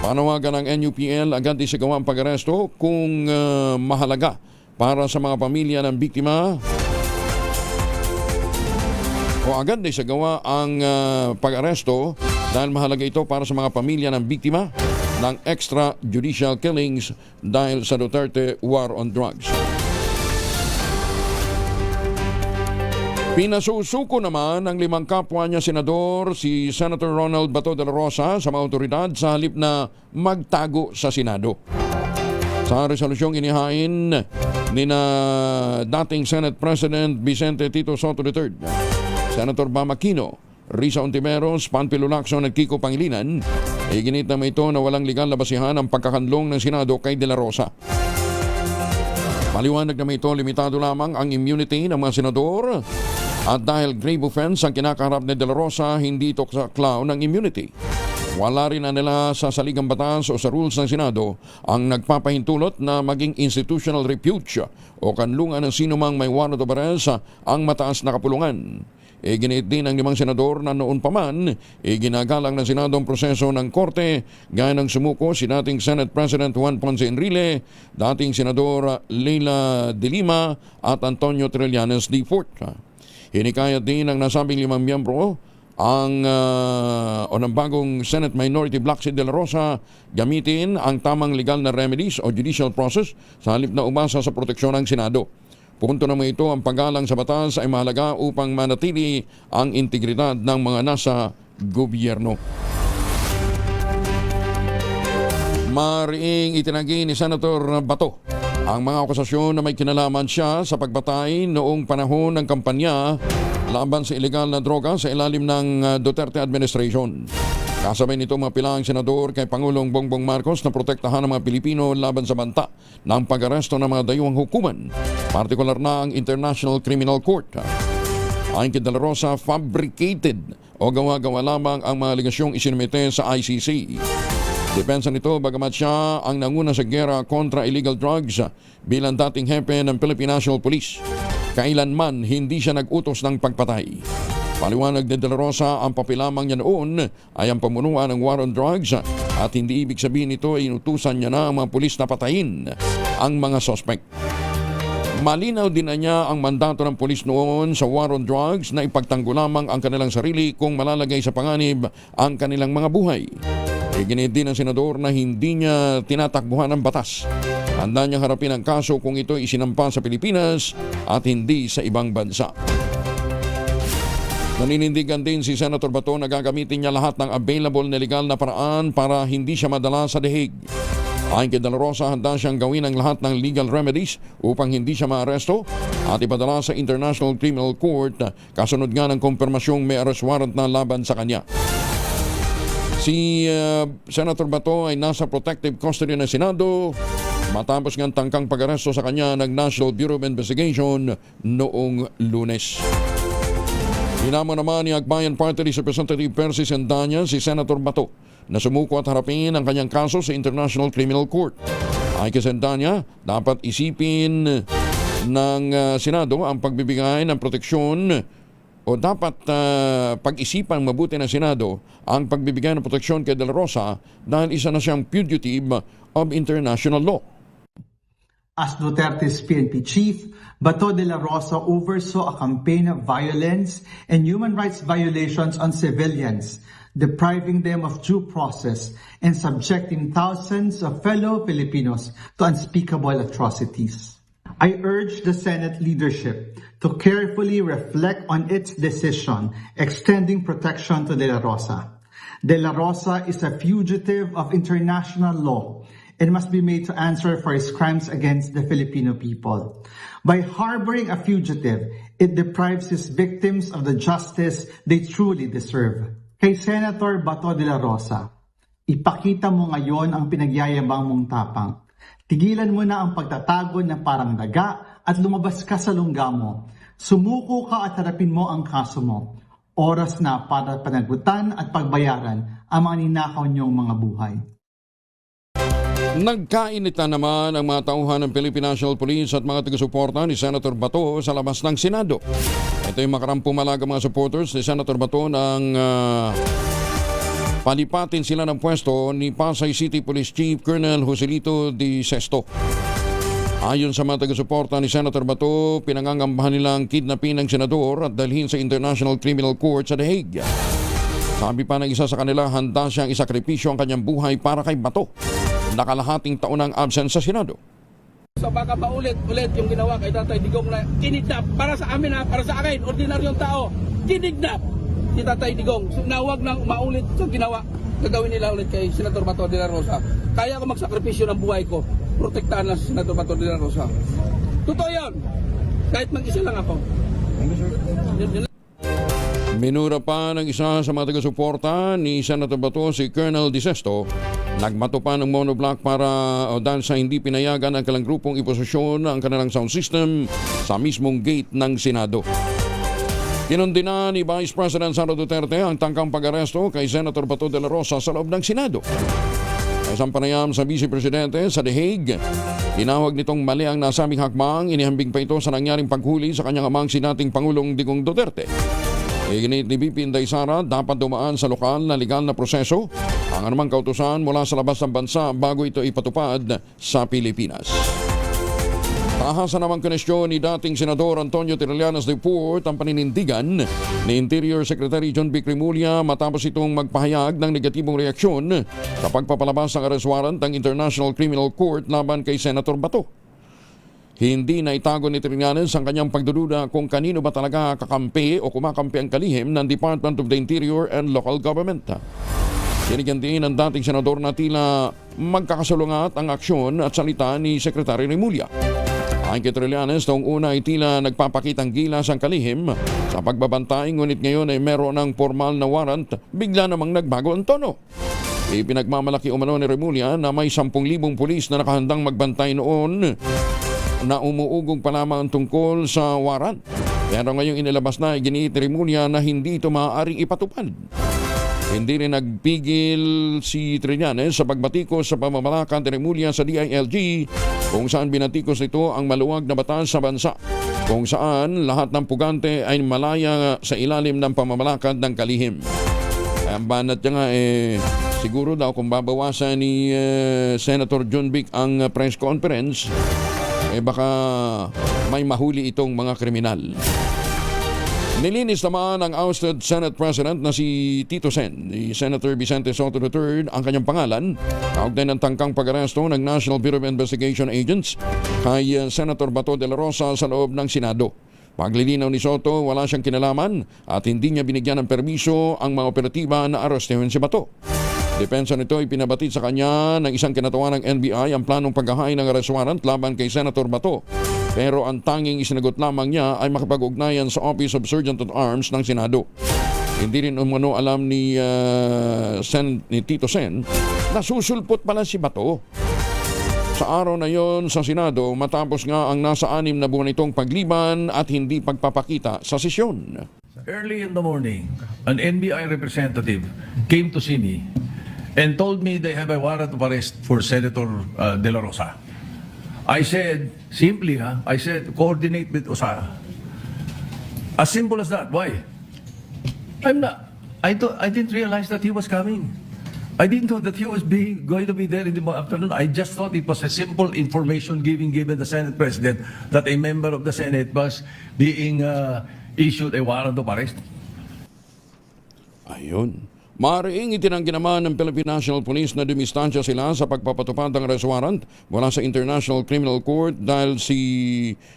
Panawagan ng NUPL agad isagawa ang pag-aresto kung mahalaga para sa mga pamilya ng biktima o agad na isagawa ang pag-aresto dahil mahalaga ito para sa mga pamilya ng biktima ng extrajudicial killings dahil sa Duterte War on Drugs. Pinasusuko naman ng 5 kapwa niya senador si Senator Ronald Bato de la Rosa sa mga otoridad sa halip na magtago sa Senado. Sa resolusyong inihain ni dating Senate President Vicente Tito Soto III, Senator Bam Aquino Risa Ontiveros, Panfilo Lacson at Kiko Pangilinan, iginit na ito na walang legal na basihan ang pagkakanlong ng Senado kay De La Rosa. Paliwanag na ito, limitado lamang ang immunity ng mga senador at dahil grave offense ang kinakaharap ni De La Rosa, hindi ito saklaw ng immunity. Wala rin na nila sa saligang batas o sa rules ng Senado ang nagpapahintulot na maging institutional refuge o kanlungan ng sinumang may warrant of arrest ang mataas na kapulungan. Iginit din ng 5 senador na noon pa man, iginagalang ng Senado ang proseso ng Korte, gaya ng sumuko si dating Senate President Juan Ponce Enrile, dating Senador Leila de Lima at Antonio Trillanes IV. Hinikayat din ng nasabing 5 miyembro ng bagong Senate Minority Bloc si De La Rosa gamitin ang tamang legal na remedies o judicial process sa halip na umasa sa proteksyon ng Senado. Punto naman ito, ang paggalang sa batas ay mahalaga upang manatili ang integridad ng mga nasa gobyerno. Mariing itinagi ni Senator Bato ang mga akusasyon na may kinalaman siya sa pagbatay noong panahon ng kampanya laban sa ilegal na droga sa ilalim ng Duterte administration. Kasabay nito mga pilang senador kay Pangulong Bongbong Marcos na protektahan ng mga Pilipino laban sa banta ng pag-aresto ng mga dayuhang hukuman, partikular na ang International Criminal Court. Ayon kay De La Rosa, fabricated o gawa-gawa lamang ang mga aligasyong isinumite sa ICC. Depensa nito, bagamat siya ang nanguna sa gera kontra illegal drugs bilang dating hepe ng Philippine National Police, kailanman hindi siya nag-utos ng pagpatay. Paliwanag ni De La Rosa, ang papilamang niya noon ay ang pamunuan ng war on drugs at hindi ibig sabihin nito ay inutusan niya na ang mga pulis na patayin ang mga suspect. Malinaw din na niya ang mandato ng pulis noon sa war on drugs na ipagtanggol lamang ang kanilang sarili kung malalagay sa panganib ang kanilang mga buhay. Iginit din ng senador na hindi niya tinatakbuhan ng batas. Handa niyang harapin ang kaso kung ito isinampa sa Pilipinas at hindi sa ibang bansa. Naninindigan din si Senator Bato na gagamitin niya lahat ng available na legal na paraan para hindi siya madala sa dehig. Ayon kay De La Rosa, handa siyang gawin ang lahat ng legal remedies upang hindi siya maaresto at ipadala sa International Criminal Court kasunod nga ng kumpirmasyong may arrest warrant na laban sa kanya. Si Senator Bato ay nasa protective custody ng Senado matapos ng tangkang pag-aresto sa kanya ng National Bureau of Investigation noong Lunes. Hinamo naman ni Akbayan Party List Representative Percy Sendanya si Senator Bato na sumuko at harapin ang kanyang kaso sa International Criminal Court. Ay kay Sendanya, dapat isipin ng Senado ang pagbibigay ng proteksyon o dapat pag-isipan mabuti ng Senado ang pagbibigay ng proteksyon kay De La Rosa dahil isa na siyang fugitive of international law. As Duterte's PNP chief, Bato de la Rosa oversaw a campaign of violence and human rights violations on civilians, depriving them of due process and subjecting thousands of fellow Filipinos to unspeakable atrocities. I urge the Senate leadership to carefully reflect on its decision extending protection to De La Rosa. De La Rosa is a fugitive of international law and must be made to answer for his crimes against the Filipino people. By harboring a fugitive, it deprives his victims of the justice they truly deserve. Kay Senator Bato de la Rosa, ipakita mo ngayon ang pinagyayabang mong tapang. Tigilan mo na ang pagtatago na parang daga at lumabas ka sa lungga mo. Sumuko ka at harapin mo ang kaso mo. Oras na para panagutan at pagbayaran ang mga ninakaw niyong mga buhay. Nagkainitan naman ang mga tauhan ng Philippine National Police at mga taga-suporta ni Senator Bato sa labas ng Senado. Ito yung makarampumalag mga supporters ni Senator Bato ng palipatin sila ng pwesto ni Pasay City Police Chief Colonel Joselito de Sesto. Ayon sa mga taga-suporta ni Senator Bato, pinangangambahan nilang kidnapin ng senador at dalhin sa International Criminal Court sa The Hague. Sabi pa ng isa sa kanila, handa siyang isakripisyo ang kanyang buhay para kay Bato. Nakalahating taon ang absent sa Senado. So baka paulit-ulit yung ginawa kay Tatay Digong na kinidnap para sa amin para sa akin, ordinaryong tao, kinidnap si Tatay Digong. So nawag nang maulit sa ginawa, gagawin nila ulit kay Senator Bato de la Rosa. Kaya ako magsakripisyo ng buhay ko, protektahan na si Senator Bato de la Rosa. Totoo yun, kahit mag-isa lang ako. Minura pa ng isa sa mga taga-suporta ni Senator Bato, si Colonel Disesto. Nagmato pa ng monoblock dahil sa hindi pinayagan ang kalang grupong iposisyon ang kanilang sound system sa mismong gate ng Senado. Kinundina ni Vice President Sara Duterte ang tangkang pag-aresto kay Senator Bato de la Rosa sa loob ng Senado. Isang panayam sa Vice Presidente sa The Hague, tinawag nitong mali ang nasabing hakbang, inihambing pa ito sa nangyaring paghuli sa kanyang amang sinating Pangulong Digong Duterte. Iginit ni VP Inday Sara, dapat dumaan sa lokal na legal na proseso ang anumang kautusan mula sa labas ng bansa bago ito ipatupad sa Pilipinas. Tahasa namang konestyon ni dating Senador Antonio Trillanes de Port ang paninindigan ni Interior Secretary John B. Cremulya matapos itong magpahayag ng negatibong reaksyon sa pagpapalabas ng arrest warrant ng International Criminal Court laban kay Senator Bato. Hindi na itago ni Trillanes ang kanyang pagdududa kung kanino ba talaga kakampi o kumakampi ang kalihim ng Department of the Interior and Local Government. Binigyan din ng dating senador na tila magkakasalungat ang aksyon at salita ni Secretary Remulla. Ayon kay Trillanes, noong una ay tila nagpapakitang gilas ang kalihim sa pagbabantay, ngunit ngayon ay meron ng formal na warrant, bigla namang nagbago ang tono. Ipinagmamalaki umano ni Remulla na may 10,000 pulis na nakahandang magbantay noon na umuugong pa lamang tungkol sa warrant. Pero ngayong inilabas na, iginiit ni Remulla na hindi ito maaaring ipatupad. Hindi rin nagpigil si Trillanes sa pagbatikos sa pamamalakad ni Remulla sa DILG, kung saan binatikos nito ang maluwag na batas sa bansa, kung saan lahat ng pugante ay malaya sa ilalim ng pamamalakad ng kalihim. Ang banat niya nga siguro daw kung babawasan ni Senator John Vic ang press conference, baka may mahuli itong mga kriminal. Nilinis naman ang ousted Senate President na si Tito Sen, ni Senator Vicente Soto III ang kanyang pangalan, kaugnay ng tangkang pag-aresto ng National Bureau of Investigation Agents kay Senator Bato de la Rosa sa loob ng Senado. Paglilinaw ni Soto, wala siyang kinalaman at hindi niya binigyan ng permiso ang mga operatiba na arestehon si Bato. Depensa nito ay pinabatid sa kanya ng isang kinatawan ng NBI ang planong paghahain ng arrest warrant laban kay Senator Bato. Pero ang tanging isinagot lamang niya ay makapag-ugnayan sa Office of Sergeant at Arms ng Senado. Hindi rin umano alam ni Tito Sen na susulpot pala si Bato. Sa araw na yon sa Senado, matapos nga ang nasa 6 na buwan itong pagliban at hindi pagpapakita sa sesyon. Early in the morning, an NBI representative came to see me and told me they have a warrant of arrest for Senator De La Rosa. I said, simply, I said, coordinate with OSA. As simple as that. Why? I didn't realize that he was coming. I didn't know that he was going to be there in the afternoon. I just thought it was a simple information given the Senate President that a member of the Senate was being issued a warrant of arrest. Ayun. Maaaring itinanggi naman ng Philippine National Police na dumistansya sila sa pagpapatupad ng arrest warrant mula sa International Criminal Court dahil si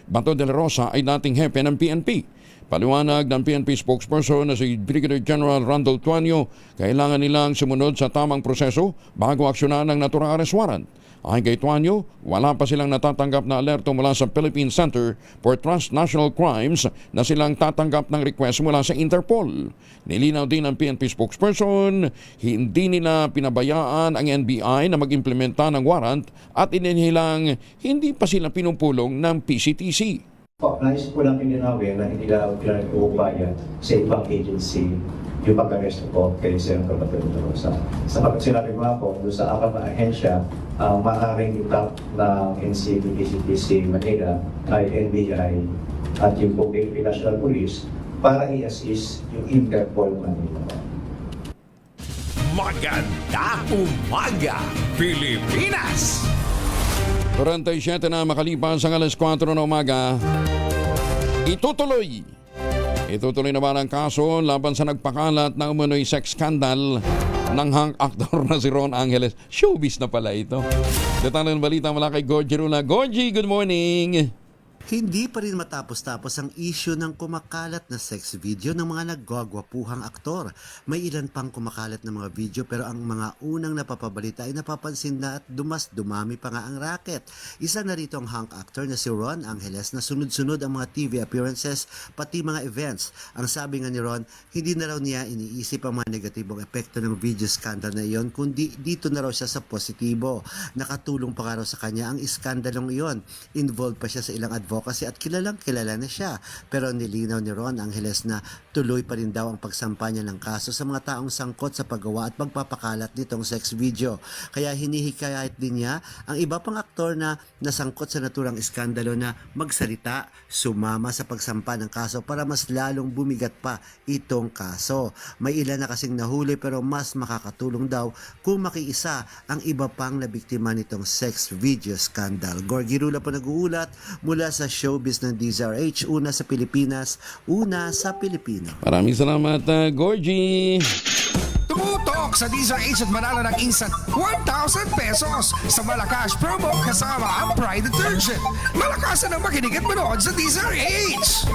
Bato de la Rosa ay dating hepe ng PNP. Paliwanag ng PNP spokesperson na si Brigadier General Randall Tuanyo, kailangan nilang sumunod sa tamang proseso bago aksyonan ng naturang arrest warrant. Ayon kay Tuanyo, wala pa silang natatanggap na alerto mula sa Philippine Center for Transnational Crimes na silang tatanggap ng request mula sa Interpol. Nilinaw din ng PNP spokesperson, hindi nila pinabayaan ang NBI na mag-implementa ng warrant at ininihilang hindi pa sila pinupulong ng PCTC. Nais po namin linawin na hindi lang pinag-uupaya sa ibang agency yung pag-aresto po kay Senator Bato de la Rosa. Sapagat sinabi mo po, doon sa apat na ahensya, ang maaaring itap ng NCP, PCTC, Manila ay NBI at yung Philippine National Police para i-assist yung Interpol Manila. Maganda umaga, Pilipinas! 47 na makalipas ang alas 4 na umaga. Itutuloy naman ang kaso laban sa nagpakalat ng umano'y sex scandal ng hang actor na si Ron Angeles. Showbiz na pala ito. Detalye ng balita mula kay Gorgie Rula. Gorgie, good morning! Hindi pa rin matapos-tapos ang issue ng kumakalat na sex video ng mga naggwagwapuhang aktor. May ilan pang kumakalat na mga video pero ang mga unang napapabalita ay napapansin na at dumami pa nga ang racket. Isa na rito ang hunk actor na si Ron Angeles na sunod-sunod ang mga TV appearances pati mga events. Ang sabi nga ni Ron, hindi na raw niya iniisip ang mga negatibong epekto ng video scandal na iyon kundi dito na raw siya sa positibo. Nakatulong pa nga raw sa kanya ang iskandalong iyon. Involved pa siya sa ilang advocacy at kilala na siya. Pero nilinaw ni Ron Angeles na tuloy pa rin daw ang pagsampa niya ng kaso sa mga taong sangkot sa paggawa at pagpapakalat nitong sex video. Kaya hinihikayat din niya ang iba pang aktor na nasangkot sa naturang iskandalo na magsalita, sumama sa pagsampa ng kaso para mas lalong bumigat pa itong kaso. May ilan na kasing nahuli pero mas makakatulong daw kung makiisa ang iba pang nabiktima nitong sex video scandal. Gorgie Rula po nag-uulat mula sa showbiz ng DZRH, una sa Pilipinas, una sa Pilipino. Maraming salamat, Gorgie. Tumutok sa DZRH at manalo ng instant 1,000 pesos sa Malakas promo kasama ang Pride Detergent. Malakasan ang makinig at manood sa DZRH.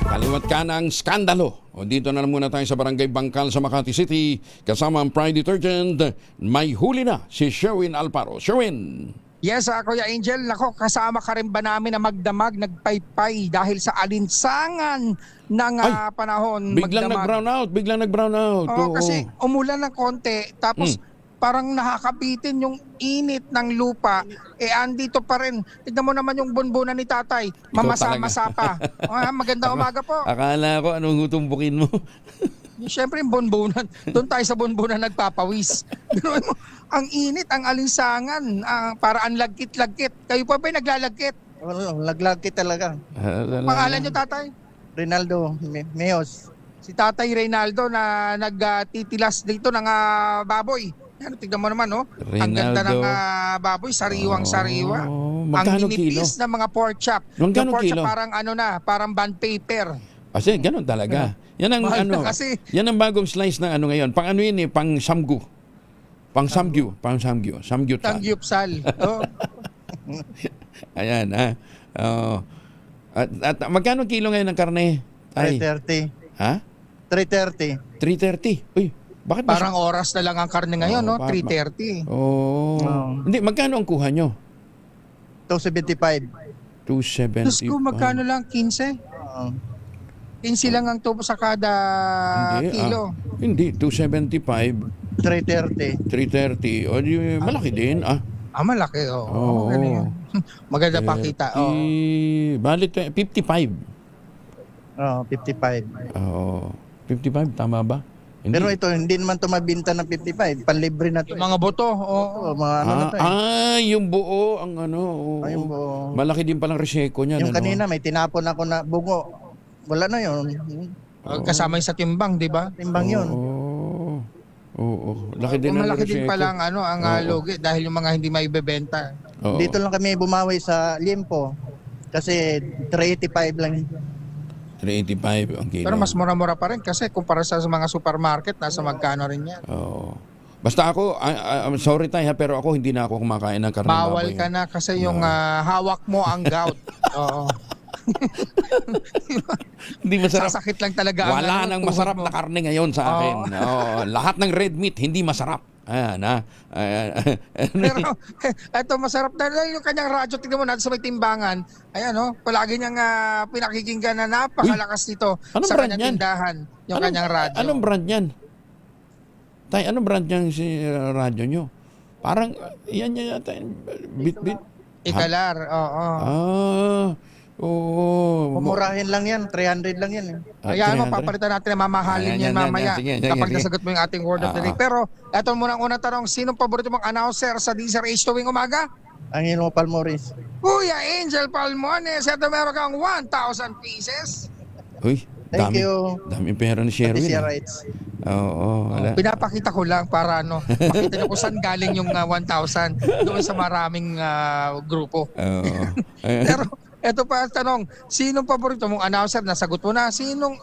Kaliwat ka ng skandalo. O dito na muna tayo sa Barangay Bangkal sa Makati City. Kasama ang Pride Detergent. May huli na si Sherwin Alparo. Sherwin! Yes, Kuya Angel, nako, kasama ka rin ba namin na magdamag, nagpaypay dahil sa alinsangan ng panahon? Biglang nag-brown out. Oo, kasi umulan ng konti, tapos parang nakakabitin yung init ng lupa. Andito pa rin. Tignan mo naman yung bunbunan ni tatay. Mamasa-masa pa. Magandang umaga po. Akala ko anong tumbukin mo. Siyempre yung bunbunan. Doon tayo sa bunbunan nagpapawis. Ang init, ang alinsangan, para ang lagkit-lagkit. Kayo pa ba naglalagkit? Laglagkit talaga. Pangalan nyo, tatay? Reynaldo Meos. Si tatay Reynaldo na nagtitilas dito ng baboy. Yan, tignan mo naman, ang ganda ng baboy, sariwang-sariwa. Ang ninipis ng mga pork chop. Yung pork chop parang bond paper. Kasi ganun talaga. Yan ang yan ang bagong slice ng ngayon. Pang ano yun pang samgu. Pang samgyupsal. Samgyupsal. Ayan At magkano kilo ngayon ng karne? 330. Ha? 330. 330. Uy, bakit parang oras na lang ang karne ngayon, 330. Hindi, magkano ang kuha nyo? 275. 275. Diyos ko, magkano lang? 15? 15 lang ang tubo sa kada kilo. Hindi, 275. 330. O, malaki din. Malaki. Maganda pakita. Balit 55. 55. 55, tama ba? Hindi. Pero ito, hindi naman ito mabinta ng 55. Panlibre na ito. Yung mga buto. Mga na ito. Yung buo. Yung buo. Malaki din palang reseko niyan. Yung kanina, may tinapon ako na bungo. Wala na yun. Kasama yung sa timbang, di ba? Timbang yun. Oo. Laki din malaki din palang ang lugi dahil yung mga hindi maibebenta. Dito lang kami bumawi sa Limpo. Kasi 385 lang. 385 ang kilo. Pero mas mura-mura pa rin kasi kumpara sa mga supermarket, nasa magkano rin yan. Basta ako, I'm sorry tayo pero ako hindi na ako kumakain ng karne baboy. Bawal ka na kasi yung hawak mo ang gout. Oo. Hindi masarap. Sasakit lang talaga. Wala nang masarap na karne ngayon sa akin. Lahat ng red meat hindi masarap. Ayan. Pero ito masarap dahil yung kanyang radyo, tignan mo natin sa may timbangan. Ayan palagi niyang pinakikinggan na napakalakas nito sa kanyang tindahan. Yung kanyang radyo. Anong brand yan? Tay, anong brand yan si radyo nyo? Parang yan yata. Bit. Ikalar, Pumurahin lang yan, 300 lang yan. Ayan, papalitan natin na mamahalin yan mamaya kapag nasagot mo yung ating word of the day. Pero eto muna ang unang tanong, sinong paborito mong announcer sa DZRH tuwing umaga? Angelo Palmores. Kuya Angel Palmones, eto meron kang 1,000 pieces. Uy, Thank you. Daming pera ni Sherwin. Pinapakita ko lang para makita niyo kung saan galing yung 1,000 doon sa maraming grupo. Pero eto pa ang tanong, sinong paborito mong announcer? Nasagot mo na. Sinong,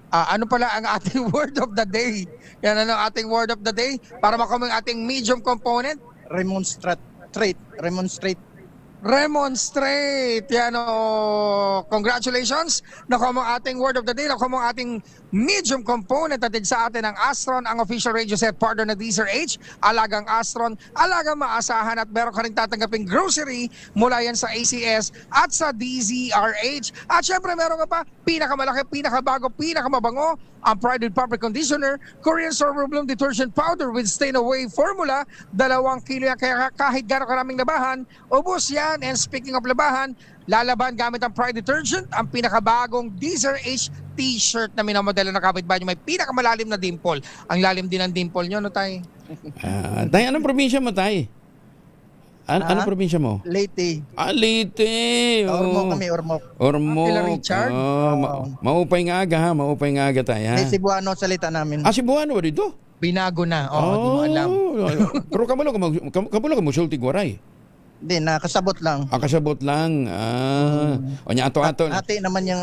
ano pala ang ating word of the day? Yan ang ating word of the day para makaming ating medium component. Remonstrate. remonstrate. Yan o, congratulations. Nakuha mo ating word of the day, nakuha mo ating medium component atid sa atin ang Astron, ang official radio set partner na DZRH. Alagang Astron, alagang maasahan at meron ka rin tatanggaping grocery mula yan sa ACS at sa DZRH. At syempre meron ka pa, pinakamalaki, pinakabago, pinakamabango, ang Pride with Proper Conditioner, Korean Sorghum Bloom Detergent Powder with Stain Away Formula, 2 kilo yan, kaya kahit gano'ng karaming labahan, ubos yan. And speaking of labahan, lalaban gamit ang Pride Detergent, ang pinakabagong DZRH t-shirt na minamodelo ng kapitbahay nyo. May pinakamalalim na dimple. Ang lalim din ng dimple nyo, no, Tay? Tay, anong probinsya mo, Tay? Anong probinsya mo? Leyte. Leyte. Ormoc kami, Ormoc. Ormoc. Kila Richard? Maupay nga aga, ha? Maupay nga aga, Tay, ha? Cebuano salita namin. Cebuano ba dito? Binago na. Di mo alam. Pero kamulo ka mo sulti Guaray? Hindi, nakasabot lang. Kasabot lang. O niya ato-ato. Ate naman yung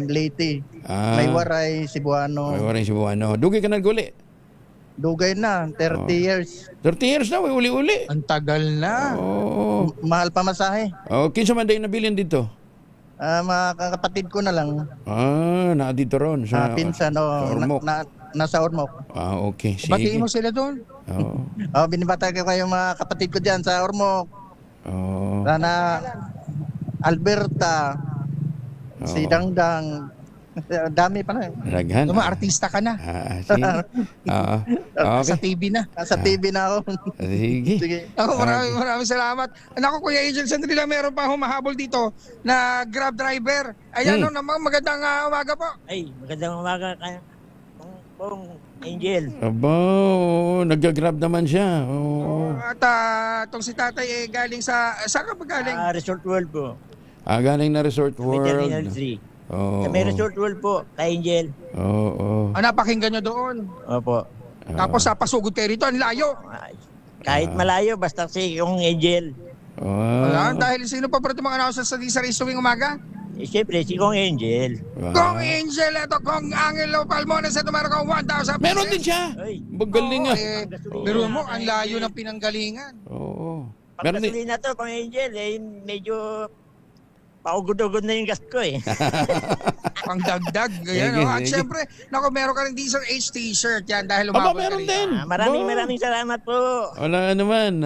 Leyte. May Waray, Cebuano. May Waray, Cebuano. Dugay ka naguli? Dugay na, 30 years. 30 years na, uli-uli. Ang tagal na. Mahal pa masahe. Kinsa man day nabilin dito? Mga kapatid ko na lang. Na dito ron. Sa pinsan, Ormoc. Nasa Ormoc. Okay. Sige. Batiin mo sila doon. Binibata ko yung mga kapatid ko dyan sa Ormoc. Sana Alberta, si Dangdang, dami pa na. Raghan. Mga artista ka na. Okay. Sa TV na. Sa TV na ako. Sige. Ako, maraming salamat. Ako, Kuya Angel, sandali lang, meron pa humahabol dito na Grab driver. Ayan, magandang umaga po. Ay, magandang umaga pong Angel. Aba, nag-grab naman siya. At itong si tatay galing saan ka ba galing? Resort World po. Galing na Resort World. Terminal 3. Sa may Resort World po, kay Angel. Napakinggan nyo doon. Opo. Tapos pasugod kayo rito, ang layo. Kahit malayo, basta si yung Angel. Dahil sino pa pa itong mga announcers sa DZRH tuwing umaga? Siyempre, si Kong Angel. Kong Angel, ito Kong Angelo Palmones, ito meron kong 1,000 pesos. Meron din siya. Magaling nga. Pero mo, ang layo ng pinanggalingan. Pagkasulina to, Kong Angel, medyo paugod-ugod na yung gas ko Pangdagdag. At syempre, meron ka rin DZRH t-shirt yan dahil umabot meron din. Maraming salamat po. Wala naman.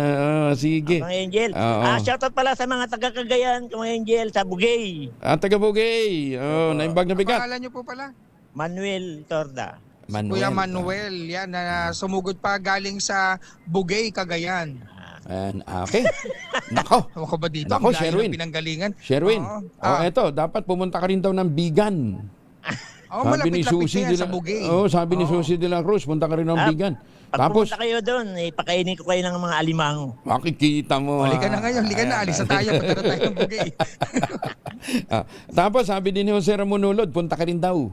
Sige. Kong Angel. Shoutout pala sa mga taga-Cagayan, Kong Angel, sa Bugay. Taga Bugay. Naimbag na bigat. Pangalan nyo po pala? Manuel Torda. Kuya Manuel, yan, na sumugod pa galing sa Bugay, Cagayan. Okay. Nako. Ako ba dito? Nako, ang layo Sherwin. ng pinanggalingan. Sherwin. Eto, dapat pumunta ka rin daw ng Bigan. Sabi ni Susie sa Bugay. Sabi ni Susie de la Cruz, punta ka rin ng Bigan. Pag pumunta kayo doon, ipakainin ko kayo ng mga alimango. Makikita mo. Halika na ngayon, halika na. Alis na tayo, punta na tayo ng Bugay. Tapos sabi din ni Jose Ramonulod, punta ka rin daw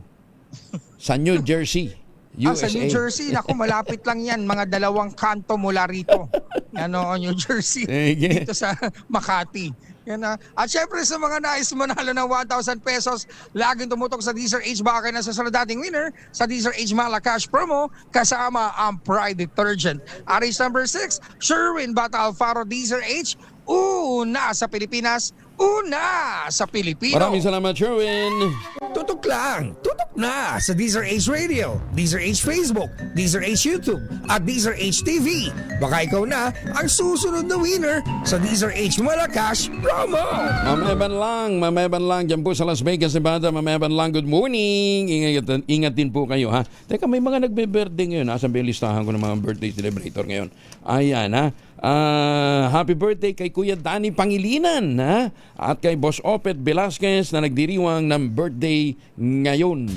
sa New Jersey. USA. Sa New Jersey, naku, malapit lang yan. Mga 2 kanto mula rito. New Jersey. Dito sa Makati. Yan na. At syempre sa mga nais manalo ng 1,000 pesos, laging tumutok sa DZRH, baka kayo nasa dating winner sa DZRH Malacash promo kasama ang Pride Detergent. Aris number 6, Sherwin Bata Alfaro, DZRH, una sa Pilipinas, una sa Pilipino. Maraming salamat, Sherwin. Tutok lang, tutok na sa DZRH Radio, DZRH Facebook, DZRH YouTube, at DZRH TV. Baka ikaw na ang susunod na winner sa DZRH Malacash promo. Mamayaban lang dyan po sa Las Vegas, Nevada. Mamayaban lang, good morning. Ingat din po kayo, ha. Teka, may mga nagbe-birthday ngayon. Nasa listahan ko ng mga birthday celebrator ngayon. Ayan, ha. Happy birthday kay Kuya Danny Pangilinan, ha? At kay Boss Opet Velasquez na nagdiriwang ng birthday ngayon.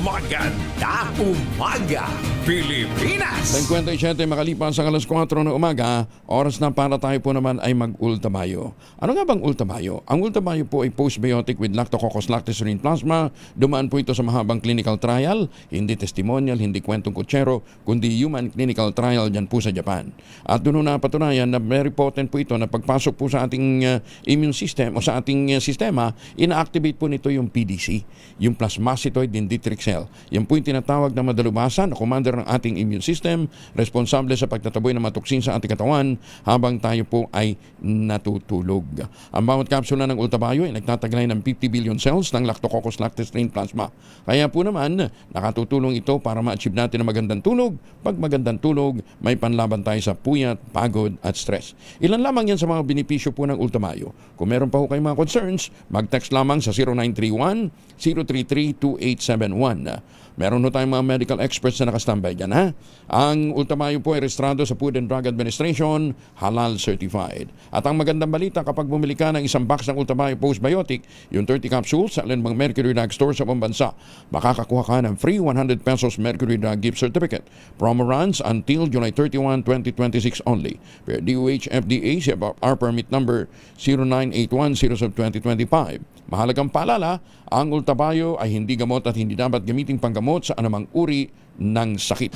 Maganda umaga, Pilipinas! 57 makalipas sa alas 4 ng umaga, oras na para tayo po naman ay mag-ultamayo. Ano nga bang ultamayo? Ang ultamayo po ay postbiotic with Lactococcus lactoserine plasma. Dumaan po ito sa mahabang clinical trial, hindi testimonial, hindi kwentong kutsero, kundi human clinical trial dyan po sa Japan. At doon na patunayan katunayan na very potent po ito na pagpasok po sa ating immune system o sa ating sistema, ina-activate po nito yung PDC, yung plasmacytoid dendritic cell. Yan po yung tinatawag na madalubasan na commander ng ating immune system, responsable sa pagtataboy ng mga toksin sa ating katawan habang tayo po ay natutulog. Ang bawat kapsula ng Ultabio ay nagtataglay ng 50 billion cells ng Lactococcus lactis strain plasma. Kaya po naman, nakatutulong ito para ma-achieve natin ang magandang tulog. Pag magandang tulog, may panlaban tayo sa puyat, pagod at stress. Ilan lamang yan sa mga benepisyo po ng Ultamayo. Kung meron pa po kayong mga concerns, mag-text lamang sa 0931-033-2871. Meron na tayong mga medical experts na nakastambay dyan, ha? Ang Ultamayo po ay registrado sa Food and Drug Administration, halal certified. At ang magandang balita, kapag bumili ka ng isang box ng Ultamayo Postbiotic, yung 30 capsules sa alinmang Mercury Drug Store sa pambansa, makakakuha ka ng free 100 pesos Mercury Drug gift certificate. Promo runs until July 31, 2026 only. Per DOH FDA, our permit number 0981-07-2025. Mahalagang paalala, ang Ultamayo ay hindi gamot at hindi dapat gamiting panggamot sa anumang uri ng sakit.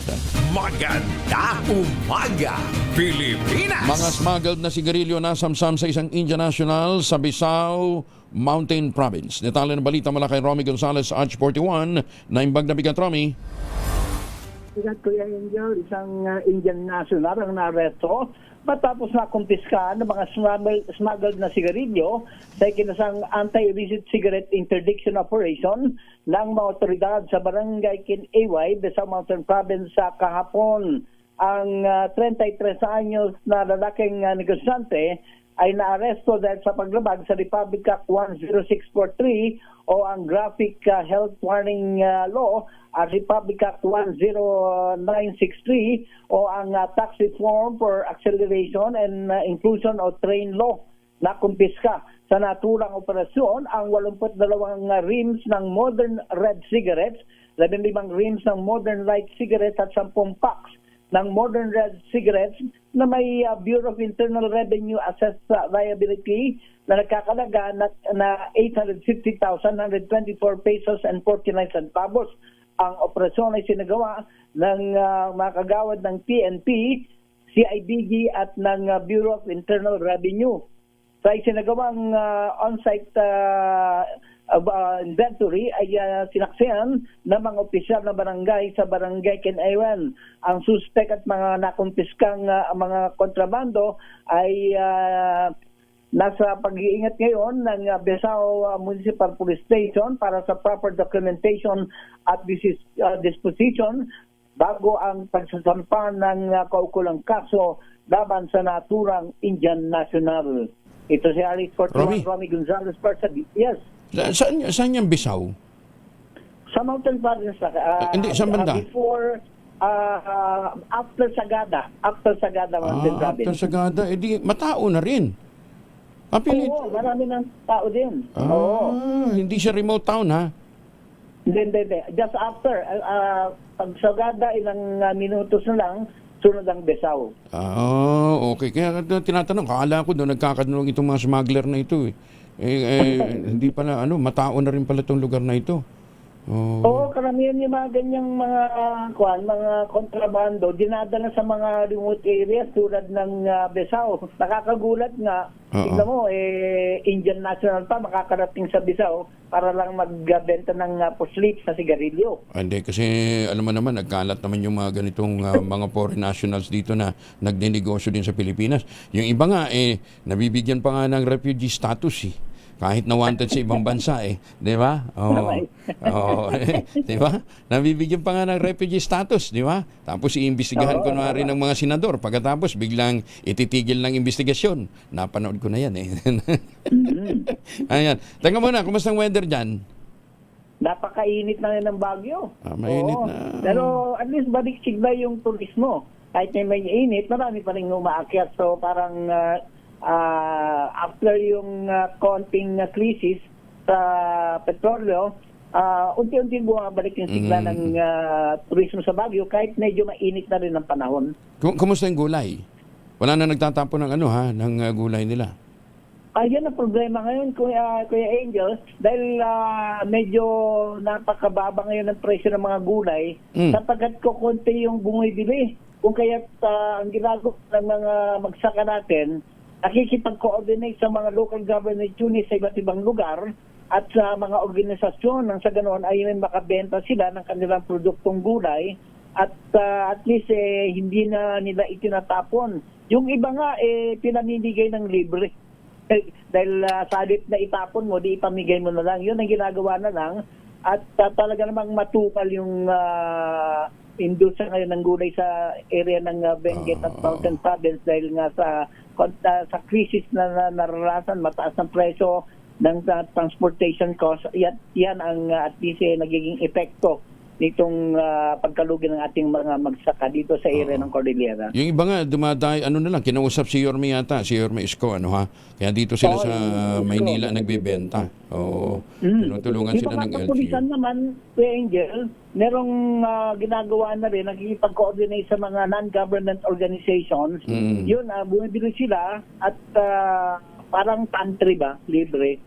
Maganda umaga, Pilipinas! Mga smuggled na sigarilyo nasamsam sa isang Indian national sa Bisao Mountain Province. Detalye ng balita mula kay Romy Gonzalez, Arch 41, na imbag na bigat, Romy. Bigat, Kuya Angel, isang Indian national ang naresto matapos na kumpiskahan ng mga smuggled na sigarilyo sa ikinasang anti-illicit cigarette interdiction operation ng mga otoridad sa barangay Kinayway, Bisao Mountain Province sa kahapon. Ang 33 anyos na lalaking negosyante ay naaresto dahil sa paglabag sa Republic Act 10643 o ang Graphic Health Warning Law at Republic Act 10963 o ang Tax Reform for Acceleration and Inclusion o TRAIN Law na kumpiska. Sa naturang operasyon, ang 82 rims ng Modern Red Cigarettes, 15 rims ng Modern Light Cigarettes at 10 packs ng Modern Red Cigarettes na may Bureau of Internal Revenue Assessed Liability na nagkakalaga na 850,124 pesos and 49 centavos. Ang operasyon ay sinagawa ng mga kagawad ng PNP, CIDG at ng Bureau of Internal Revenue. Sa isinagawang on-site inventory ay sinaksihan ng mga opisyal na barangay sa barangay Kinayway. Ang suspect at mga nakumpiskang mga kontrabando ay nasa pag-iingat ngayon ng Bisao Municipal Police Station para sa proper documentation at disposition bago ang pagsasampa ng kaukulang kaso laban sa naturang Indian National. Ito si Alice 41, Romy Gonzalez Persabi. Yes. Saan yung Bisao? Sa Mountain Province. Hindi, saan banda? Before, after Sagada. After Sagada, Mountain Province. After Sagada, edi matao na rin. Oo, marami ng tao din. Oo. Hindi siya remote town, ha? Hindi. Just after, pag Sagada, ilang minutos na lang, sunod ang Bisao. Okay. Kaya tinatanong, akala ko doon nagkakadulong itong mga smuggler na ito. Hindi pala, matao na rin pala itong lugar na ito. Oo, karamihan yung mga ganyang mga kontrabando, dinadala sa mga remote areas tulad ng Bisao. Nakakagulat nga, tignan mo, Indian national pa, makakarating sa Bisao para lang magbenta ng puslit sa sigarilyo. Hindi, kasi alam mo naman, nagkalat naman yung mga ganitong mga foreign nationals dito na nagdinegosyo din sa Pilipinas. Yung iba nga, nabibigyan pa nga ng refugee status, kahit na wanted sa ibang bansa, di ba? Di ba? Nabibigyan pa nga ng refugee status, di ba? Tapos iimbestigahan ko na rin ng mga senador. Pagkatapos biglang ititigil ng investigasyon. Napanood ko na yan, Ayan. Teka muna, kumusta ang weather dyan? Napakainit na ng Baguio. Mainit na. Pero at least balik-sigla yung turismo. Kahit may init, marami pa rin umaakyat. So parang after yung konting krisis sa petrolyo, unti-unti bumabalik yung sigla ng turismo sa Baguio kahit medyo mainit na rin ang panahon. Kumusta yung gulay? Wala na nagtatapo ng ng gulay nila? Ayan ang problema ngayon, Kuya Angel, dahil medyo napakababa ngayon ang presyo ng mga gulay sapagkat kukunti yung bumibili. Kung kaya't ang ginagawa ng mga magsaka natin, nakikipag-coordinate sa mga local government units sa iba't ibang lugar at sa mga organisasyon nang sa ganoon ay may makabenta sila ng kanilang produktong gulay at least hindi na nila itinatapon. Yung iba nga pinamimigay ng libre. Dahil sa halip na itapon mo, di ipamigay mo na lang. Yun ang ginagawa na lang. At talaga namang matukal yung industry ngayon ng gulay sa area ng Benguet at Mountain Province dahil nga sa crisis na naranasan, mataas ng presyo ng transportation cost. Yan ang at least nagiging epekto nitong pagkalugi ng ating mga magsaka dito sa area ng Cordillera. Yung iba nga, dumaday, kinausap si Yorme yata, si Yorme Isko, kaya dito sila sa Maynila nagbebenta. Tinutulungan sila ng LGU. Kapulisan naman, Angel, merong ginagawa na rin, nagkikipag-coordinate sa mga non-government organizations. Yun, bumibili sila at parang pantry ba, libre.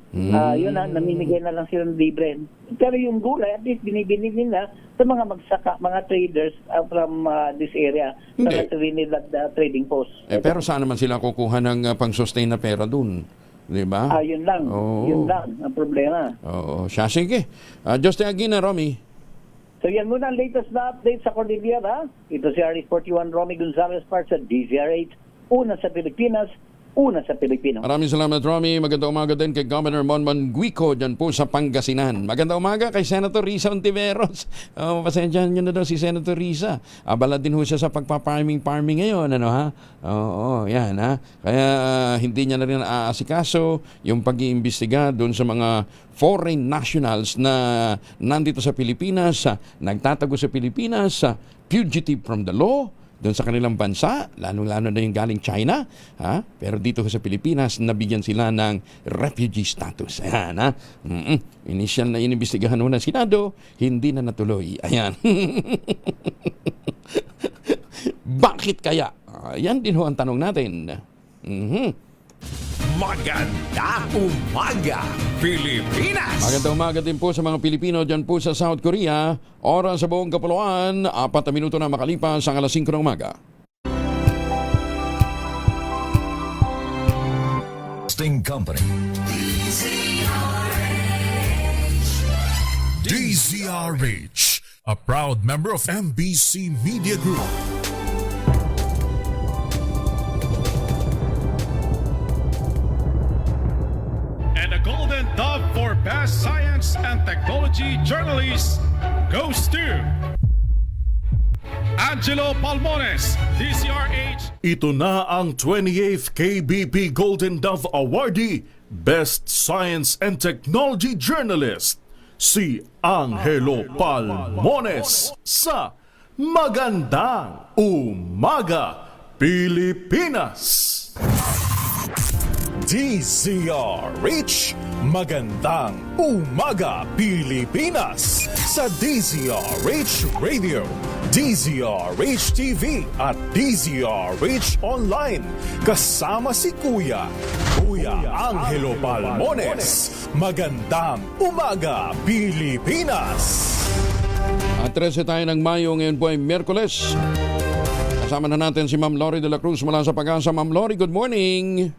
Yun namimigay na lang sila ng libre. Pero yung gulay, at least binibili nila sa mga magsaka, mga traders from this area, sa Trinidad Trading Post. Pero saan naman sila kukuha ng pang-sustain na pera dun? Diba? Yun lang. Yun lang ang problema. Siya, sige. Just again, Romy. So yan muna ang latest na update sa Cordillera. Ito si RE41 Romy Gonzalez para sa DZRH. Una sa Pilipinas, una sa Pilipino. Maraming salamat, Romy. Magandang umaga din kay Governor Monmon Guico dyan po sa Pangasinan. Magandang umaga kay Senator Risa Ontiveros. Pasensyahan nyo na daw si Senator Risa. Abala din ho siya sa pagpa-farming ngayon. Yan ha. Kaya hindi niya na rin aasikaso yung pag-iimbestiga doon sa mga foreign nationals na nandito sa Pilipinas, nagtatago sa Pilipinas, fugitive from the law, doon sa kanilang bansa, lalo-lalo na yung galing China, pero dito sa Pilipinas, nabigyan sila ng refugee status. Ayan, Initial na inimbestigahan ng Senado, hindi na natuloy. Ayan. Bakit kaya? Yan din ho ang tanong natin. Maganda umaga, Pilipinas! Magandang umaga din po sa mga Pilipino dyan po sa South Korea. Oras sa buong kapuluan, 4 na minuto na makalipas ang alas 5 ng umaga. Sting Company DZRH, a proud member of MBC Media Group. Golden Dove for Best Science and Technology Journalist goes to Angelo Palmones, DZRH. Ito na ang 28th KBP Golden Dove Awardee, Best Science and Technology Journalist, si Angelo Palmones sa Magandang Umaga, Pilipinas. DZRH, Magandang Umaga, Pilipinas, sa DZRH Radio, DZRH TV at DZRH Online. Kasama si Kuya Angelo Palmones. Magandang Umaga, Pilipinas. At 13 tayo ng Mayo, ngayon po ay Miyerkules. Kasama na natin si Ma'am Lori de la Cruz mula sa Pag-asa. Ma'am Lori, good morning.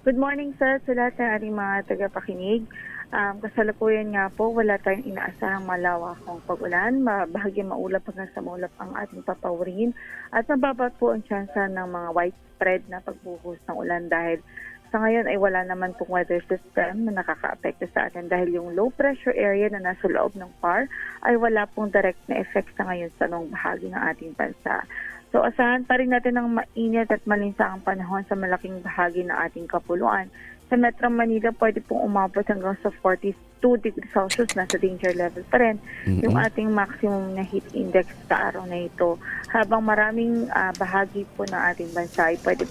Good morning, sir, sa lahat ng ating mga tagapakinig. Kasalukuyan nga po, wala tayong inaasahang malawakang pag-ulan. Bahagyan maulap hanggang sa maulap ang ating papawirin. At mababa po ang tsansa ng mga widespread na pagbuhos ng ulan dahil sa ngayon ay wala naman pong weather system na nakaka-apekto sa atin dahil yung low pressure area na nasa loob ng PAR ay wala pong direct na effect sa ngayon sa anong bahagi ng ating bansa. So asahan pa rin natin ng mainit at malinsangang panahon sa malaking bahagi ng ating kapuluan. Sa Metro Manila, pwede pong umabot hanggang sa 42 degrees Celsius, nasa danger level pa rin yung ating maximum na heat index sa araw na ito. Habang maraming bahagi po ng ating bansa ay pwede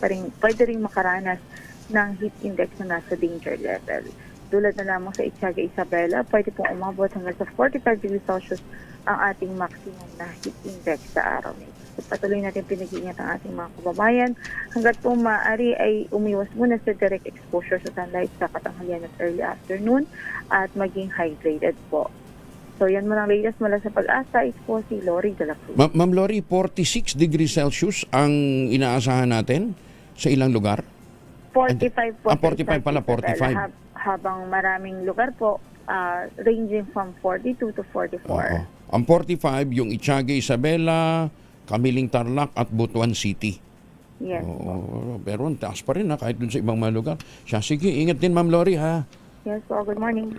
rin makaranas ng heat index na nasa danger level. Tulad na lamang sa Itzaga, Isabela, pwede pong umabot hanggang sa 45 degrees Celsius ang ating maximum na heat index sa araw na ito. Patuloy natin pinag-iingat ang ating mga kababayan. Hanggat po maaari ay umiwas muna sa direct exposure sa sunlight sa katanghalian at early afternoon at maging hydrated po. So yan mo ng latest mula sa Pag-asa is po si Lori de la Cruz. Ma'am Lori, 46 degrees Celsius ang inaasahan natin sa ilang lugar? 45 po. 45 pala, 45. Habang maraming lugar po, ranging from 42 to 44. Oo. Ang 45, yung Itiaga, Isabela, Kamiling Tarlac at Butuan City. Yes. Oo, pero ang taas pa rin kahit dun sa ibang mga lugar. Sige, ingat din Ma'am Lori ha. Yes po, good morning.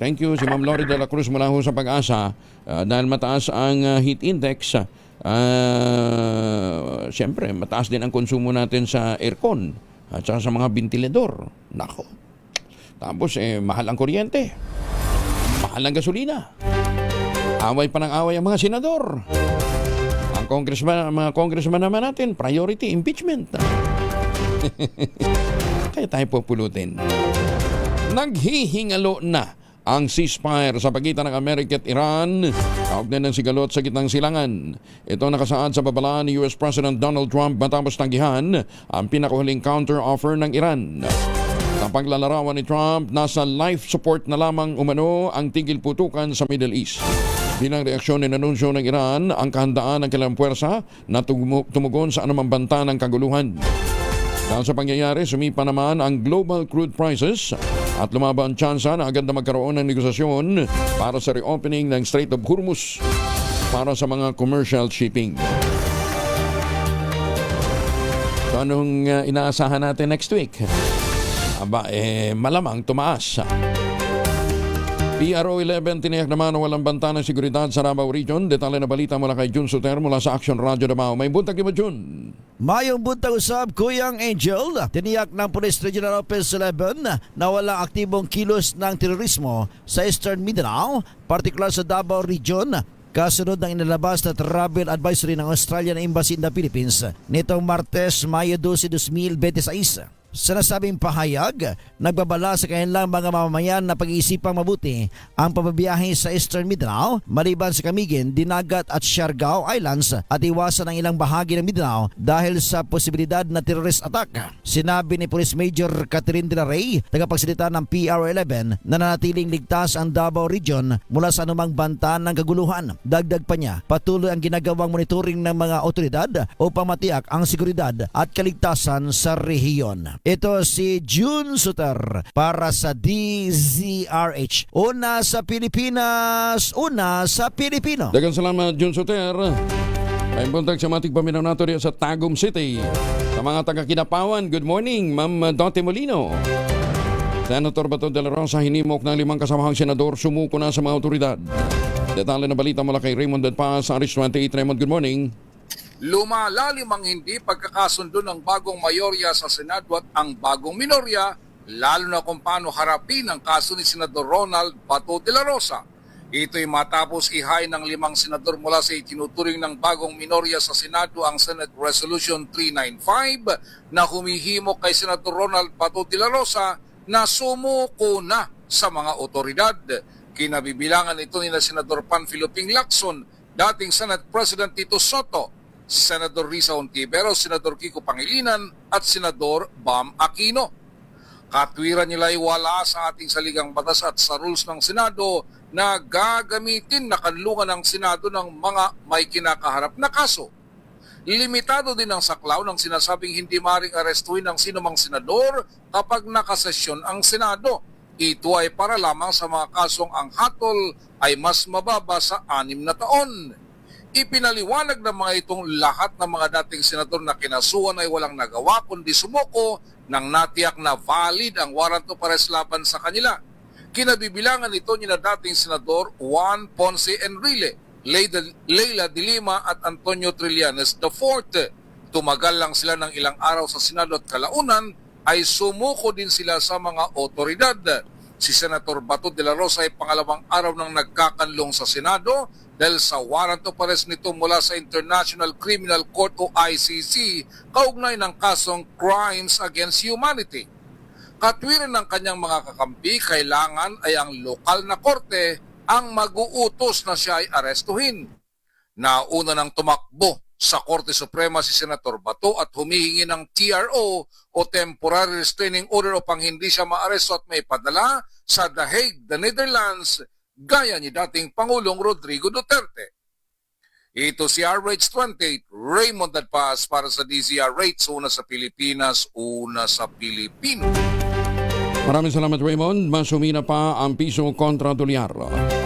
Thank you, si Ma'am Lori de la Cruz mula ho sa Pag-asa. Dahil mataas ang heat index, siyempre mataas din ang konsumo natin sa aircon at saka sa mga ventilador. Nako. Tapos mahal ang kuryente, mahal ang gasolina, away pa ng away ang mga senador. Ang mga congressman naman natin, priority impeachment. Kaya tayo pupulutin. Naghihingalo na ang ceasefire sa pagitan ng Amerika at Iran kaugnay ng sigalot sa gitnang silangan. Ito nakasaad sa babala ni US President Donald Trump matapos tanggihan ang pinakahuling counter-offer ng Iran. Sa paglalarawan ni Trump, nasa life support na lamang umano ang tigil putukan sa Middle East. Bilang reaksyon ng anunsyo ng Iran ang kahandaan ng kailang puwersa na tumugon sa anumang banta ng kaguluhan. Dahil sa pangyayari, sumipa naman ang global crude prices at lumaba ang tsansa na agad na magkaroon ng negosasyon para sa reopening ng Strait of Hormuz para sa mga commercial shipping. So anong inaasahan natin next week? Malamang tumaas. PRO 11 tiniyak naman na walang banta ng seguridad sa Davao Region. Detalye na balita mula kay Jun Soter mula sa Action Radio Davao. May buntag mo, Jun. Mayong buntag usab, Kuyang Angel. Tiniyak ng Police Regional Office 11 na walang aktibong kilos ng terorismo sa Eastern Mindanao, partikular sa Davao Region. Kasunod ng inilabas na travel advisory ng Australian Embassy in the Philippines nitong Martes, Mayo 12, 2026. Sa nasabing pahayag, nagbabala sa kanilang mga mamamayan na pag-iisipang mabuti ang pababiyahe sa Eastern Mindanao maliban sa Camiguin, Dinagat at Siargao Islands at iwasan ang ilang bahagi ng Mindanao dahil sa posibilidad na terrorist attack. Sinabi ni Police Major Catherine de la Rey, tagapagsalita ng PRO11, na nanatiling ligtas ang Davao Region mula sa anumang banta ng kaguluhan. Dagdag pa niya, patuloy ang ginagawang monitoring ng mga otoridad upang matiyak ang seguridad at kaligtasan sa rehiyon. Ito si June Suter para sa DZRH. Una sa Pilipinas, una sa Pilipino. Daghang salamat, June Suter. May buntag sa matig paminaw nato diya sa Tagum City. Sa mga taga-Kinapawan, good morning, Ma'am Dante Molino. Senator Bato de la Rosa hinimok ng 5 kasamahang senador sumuko na sa mga otoridad. Detalye na balita mula kay Raymond Dedpa sa Aris 28. Raymond, good morning. Lumalalim ang hindi pagkakasundo ng bagong mayorya sa Senado at ang bagong minorya, lalo na kung paano harapin ang kaso ni Senador Ronald Bato de la Rosa. Ito'y matapos ihay ng 5 senador mula sa itinuturing ng bagong minorya sa Senado ang Senate Resolution 395 na humihimok kay Senador Ronald Bato de la Rosa na sumuko na sa mga otoridad. Kinabibilangan ito ni Senador Panfilo Ping Lacson, dating Senate President Tito Soto, Senador Risa Hontiveros, Senador Kiko Pangilinan at Senador Bam Aquino. Katwiran nila ay wala sa ating saligang batas at sa rules ng Senado na gagamitin na kanlungan ng Senado ng mga may kinakaharap na kaso. Limitado din ang saklaw ng sinasabing hindi maaaring arestuhin ng sinumang senador kapag nakasesyon ang Senado. Ito ay para lamang sa mga kasong ang hatol ay mas mababa sa 6 na taon. Ipinaliwanag ng mga itong lahat ng mga dating senador na kinasuhan ay walang nagawa kundi sumuko nang natiyak na valid ang warrant of arrest laban sa kanila. Kinabibilangan ito ni na dating senador Juan Ponce Enrile, Leila de Lima at Antonio Trillanes IV. Tumagal lang sila ng ilang araw sa Senado at kalaunan ay sumuko din sila sa mga otoridad. Si Senator Bato de la Rosa ay pangalawang araw nang nagkakanlong sa Senado dahil sa warrant of arrest nito mula sa International Criminal Court o ICC kaugnay ng kasong Crimes Against Humanity. Katwiran ng kanyang mga kakampi, kailangan ay ang lokal na korte ang mag-uutos na siya ay arestuhin. Nauna nang tumakbo sa Korte Suprema si Senator Bato at humihingi ng TRO o Temporary Restraining Order upang hindi siya maaresto at may padala sa The Hague, the Netherlands gaya ni dating Pangulong Rodrigo Duterte. Ito si RH28, Raymond Adpas para sa DZRH, una sa Pilipinas, una sa Pilipino. Maraming salamat, Raymond. Mas humina pa ang piso kontra dolyar.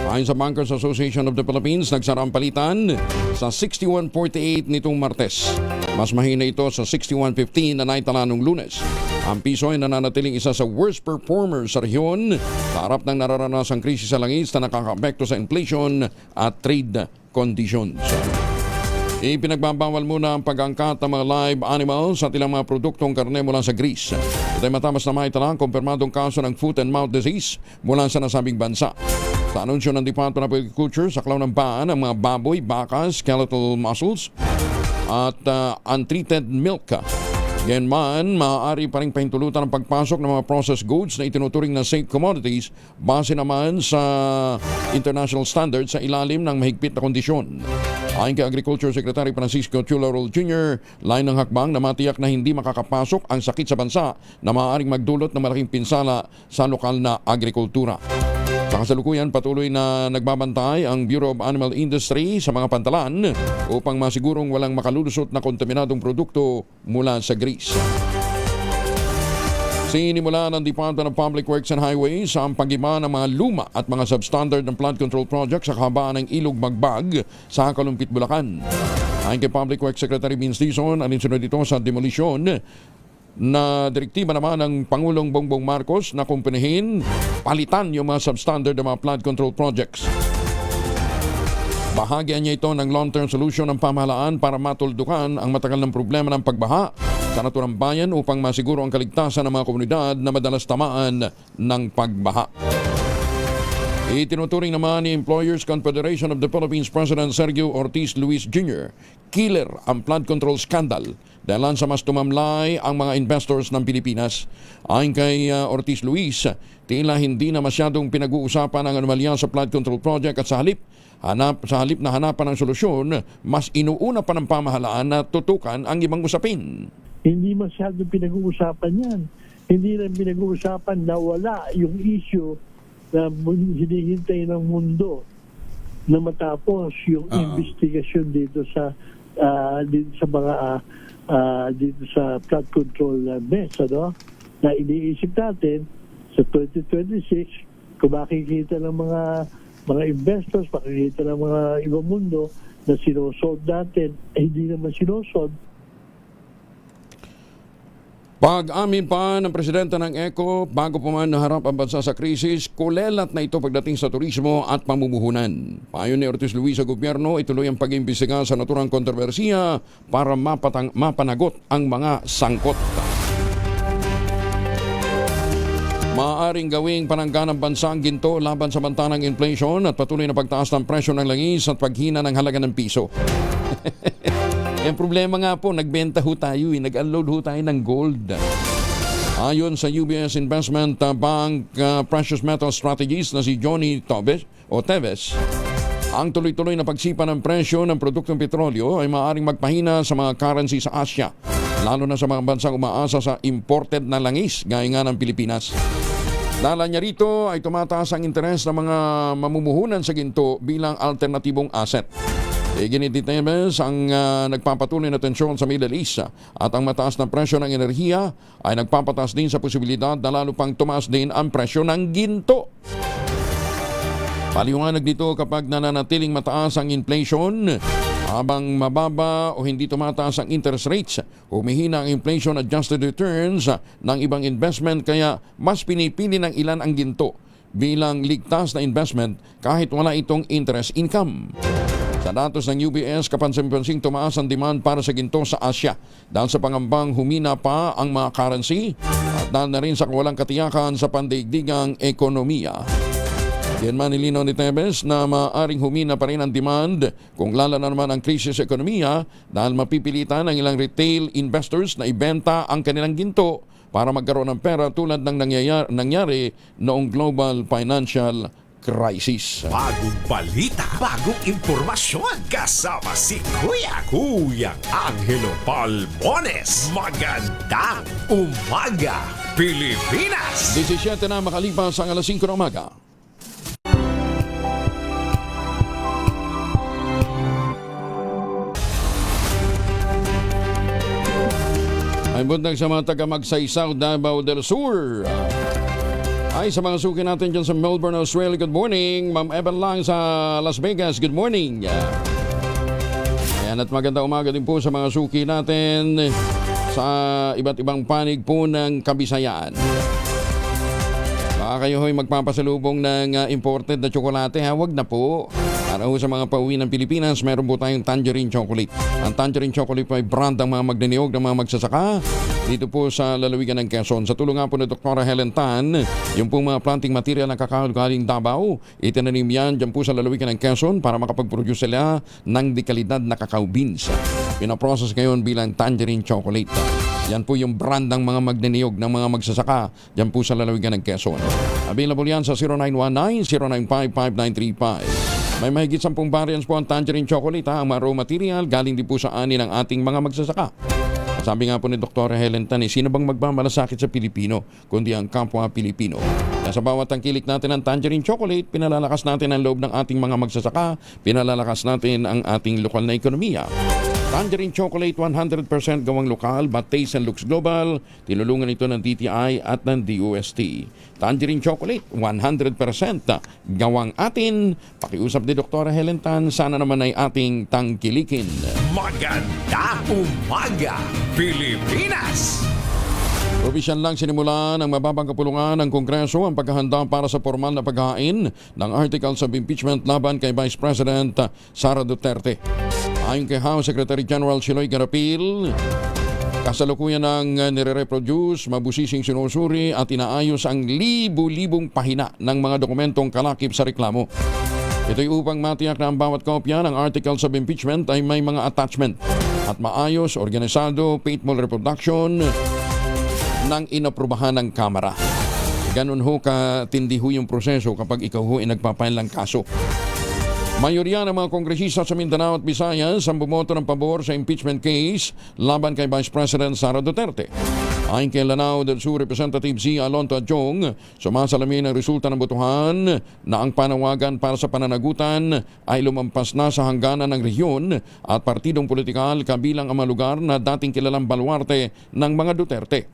Ayon sa Bankers Association of the Philippines, nagsara ang palitan sa 61.48 nitong Martes. Mas mahina ito sa 61.15 na naitala nung Lunes. Ang piso ay nananatiling isa sa worst performers sa rehiyon sa harap ng nararanasang krisis sa langis na nakaka-apekto sa inflation at trade conditions. Ipinagbabawal muna ang pag-angkat ng mga live animals at ilang mga produktong karne mula sa Greece. Ito ay matapos na maitala ang kumpirmadong kaso ng foot and mouth disease mula sa nasabing bansa. Sa anunsyo ng Department of Agriculture, saklaw ng baan ang mga baboy, baka, skeletal muscles at untreated milk. Ganyan, maaari pa rin pahintulutan ang pagpasok ng mga processed goods na itinuturing na safe commodities base naman sa international standards sa ilalim ng mahigpit na kondisyon. Ayon kay Agriculture Secretary Francisco Chularol Jr., lain ng hakbang na matiyak na hindi makakapasok ang sakit sa bansa na maaaring magdulot ng malaking pinsala sa lokal na agrikultura. Sa kasalukuyan, patuloy na nagbabantay ang Bureau of Animal Industry sa mga pantalan upang masigurong walang makalulusot na kontaminadong produkto mula sa Greece. Sinimula ng Department of Public Works and Highways ang pag-iba ng mga luma at mga substandard ng flood control project sa kahabaan ng Ilog Magbag sa Kalumpit, Bulacan. Ayon kay Public Works Secretary Vince Dizon, alinsunod ito sa demolisyon na direktiba naman ng Pangulong Bongbong Marcos na kumpunihin palitan yung mga substandard ng mga flood control projects. Bahagyan niya ito ng long-term solution ng pamahalaan para matuldukan ang matagal ng problema ng pagbaha sa naturang bayan upang masiguro ang kaligtasan ng mga komunidad na madalas tamaan ng pagbaha. Itinuturing naman ni Employers Confederation of the Philippines President Sergio Ortiz Luis Jr. killer ang flood control scandal dahil sa mas tumamlay ang mga investors ng Pilipinas. Ayon kay Ortiz Luis, tila hindi na masyadong pinag-uusapan ang anomalya sa flood control project at sa halip na hanapan ng solusyon, mas inuuna pa ng pamahalaan na tutukan ang ibang usapin. Hindi masyadong pinag-uusapan yan. Hindi rin pinag-uusapan na wala yung issue na hinihintay ng mundo na matapos yung investigasyon dito sa mga dito sa flood control mess, ano? Na iniisip natin sa 2026 kung makikita ng mga investors, makikita ng mga ibang mundo na sinosod natin, hindi naman sinosod. Pag-amin pa ng presidente ng ECO, bago pa man naharap ang bansa sa krisis, kulelat na ito pagdating sa turismo at pamumuhunan. Payo ni Ortiz Luis sa gobyerno, ituloy ang pag-imbestiga sa naturang kontrobersiya para mapanagot ang mga sangkot. Maaaring gawing panangga ng bansa ang ginto laban sa banta ng inflation at patuloy na pagtaas ng presyo ng langis at paghina ng halaga ng piso. Ang problema nga po, nagbenta ho tayo, nag-unload ho tayo ng gold. Ayon sa UBS Investment Bank Precious Metal Strategies na si Johnny Teves, ang tuloy-tuloy na pagsipa ng presyo ng produktong petrolyo ay maaaring magpahina sa mga currency sa Asia, lalo na sa mga bansang umaasa sa imported na langis gaya nga ng Pilipinas. Dala niya rito ay tumataas ang interes ng mga mamumuhunan sa ginto bilang alternatibong asset. Ginititemes ang nagpapatuloy na tensyon sa Middle East at ang mataas na presyo ng enerhiya ay nagpapataas din sa posibilidad na lalo pang tumaas din ang presyo ng ginto. Paliwanag dito kapag nananatiling mataas ang inflation, habang mababa o hindi tumataas ang interest rates, humihina ang inflation-adjusted returns ng ibang investment kaya mas pinipili ng ilan ang ginto bilang ligtas na investment kahit wala itong interest income. Sa datos ng UBS, kapansin-pansing tumaas ang demand para sa ginto sa Asia dahil sa pangambang humina pa ang mga currency at dahil na rin sa kawalang katiyakan sa pandaigdigang ekonomiya. Yan man nilinaw ni Teves na maaaring humina pa rin ang demand kung lala na naman ang krisis sa ekonomiya dahil mapipilitan ng ilang retail investors na ibenta ang kanilang ginto para magkaroon ng pera tulad ng nangyari noong global financial crisis. Bagong balita, bagong impormasyon, kasama si Kuya Angelo Palmones. Magandang umaga, Pilipinas! 17 na makalipas ang alas 5 ng umaga. May buntag sa mga taga Magsaysaw, Davao del Sur. Ay, sa mga suki natin dyan sa Melbourne, Australia, good morning. Ma'am Evan Lang sa Las Vegas, good morning. Ayan, at maganda umaga din po sa mga suki natin sa iba't ibang panig po ng Kabisayaan. Baka kayo ho'y magpapasalubong ng imported na tsokolate, ha? Wag na po. Para ho sa mga pauwi ng Pilipinas, meron po tayong Tangerine Chocolate. Ang Tangerine Chocolate po ay brand ng mga magniniyog ng mga magsasaka dito po sa lalawigan ng Quezon. Sa tulungan po ni Dr. Helen Tan, yung po mga planting material ng kakao galing Davao, itinanim yan dyan po sa lalawigan ng Quezon para makapag-produce sila ng dekalidad na cacao beans. Pinaprocess ngayon bilang Tangerine Chocolate. Yan po yung brand ng mga magniniyog ng mga magsasaka dyan po sa lalawigan ng Quezon. Available yan sa 0919-095-5935. May mahigit 10 variants po ang Tangerine Chocolate, ha? Ang mga raw material galing din po sa ani ng ating mga magsasaka. At sabi nga po ni Dr. Helen Tan, sino bang magmamalasakit sa Pilipino kundi ang kapwa Pilipino? Sa bawat tangkilik natin ng Tangerine Chocolate, pinalalakas natin ang loob ng ating mga magsasaka, pinalalakas natin ang ating lokal na ekonomiya. Tangerine Chocolate, 100% gawang lokal but taste and looks global. Tinulungan ito ng DTI at ng DOST. Tangerine Chocolate, 100% gawang atin. Pakiusap ni Dr. Helen Tan, sana naman ay ating tangkilikin. Magandang umaga, Pilipinas! Provision lang sinimula ng mababang kapulungan ng Kongreso ang paghahanda para sa formal na paghain ng articles of impeachment laban kay Vice President Sara Duterte. Ayon kay House Secretary General Sheloy Garapil, kasalukuyan ng nire-reproduce, mabusising sinusuri at inaayos ang libu-libong pahina ng mga dokumentong kalakip sa reklamo. Ito'y upang matiyak na ang bawat kopya ng articles of impeachment ay may mga attachment at maayos, organisado, faithful reproduction ng inaprubahan ng Kamara. Ganun ho katindi ho yung proseso kapag ikaw ho ay nagpapail ng kaso. Mayorya ng mga kongresista sa Mindanao at Visayas ang bumoto ng pabor sa impeachment case laban kay Vice President Sara Duterte. Ayon kay Lanao del Sur Representative Z. Alonto Adjong, sumasalamin ang resulta ng botohan na ang panawagan para sa pananagutan ay lumampas na sa hangganan ng rehiyon at partidong politikal kabilang ang mga lugar na dating kilalang baluarte ng mga Duterte.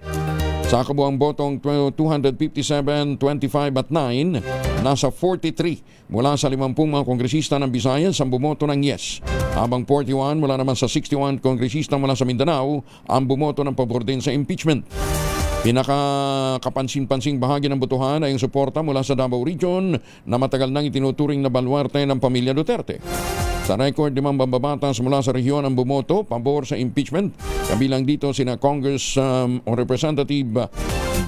Sa kabuang botong 257, 25 at 9, nasa 43 mula sa 50 mga kongresista ng Visayas ang bumoto ng yes. Habang 41 mula naman sa 61 kongresista mula sa Mindanao ang bumoto ng pabor din sa impeachment. Pinakakapansin-pansing bahagi ng botohan ay ang suporta mula sa Davao Region na matagal nang itinuturing na baluarte ng pamilya Duterte. Sa record, 5 mambabatas mula sa rehiyon ang bumoto pabor sa impeachment. Kabilang dito sina Congress Representative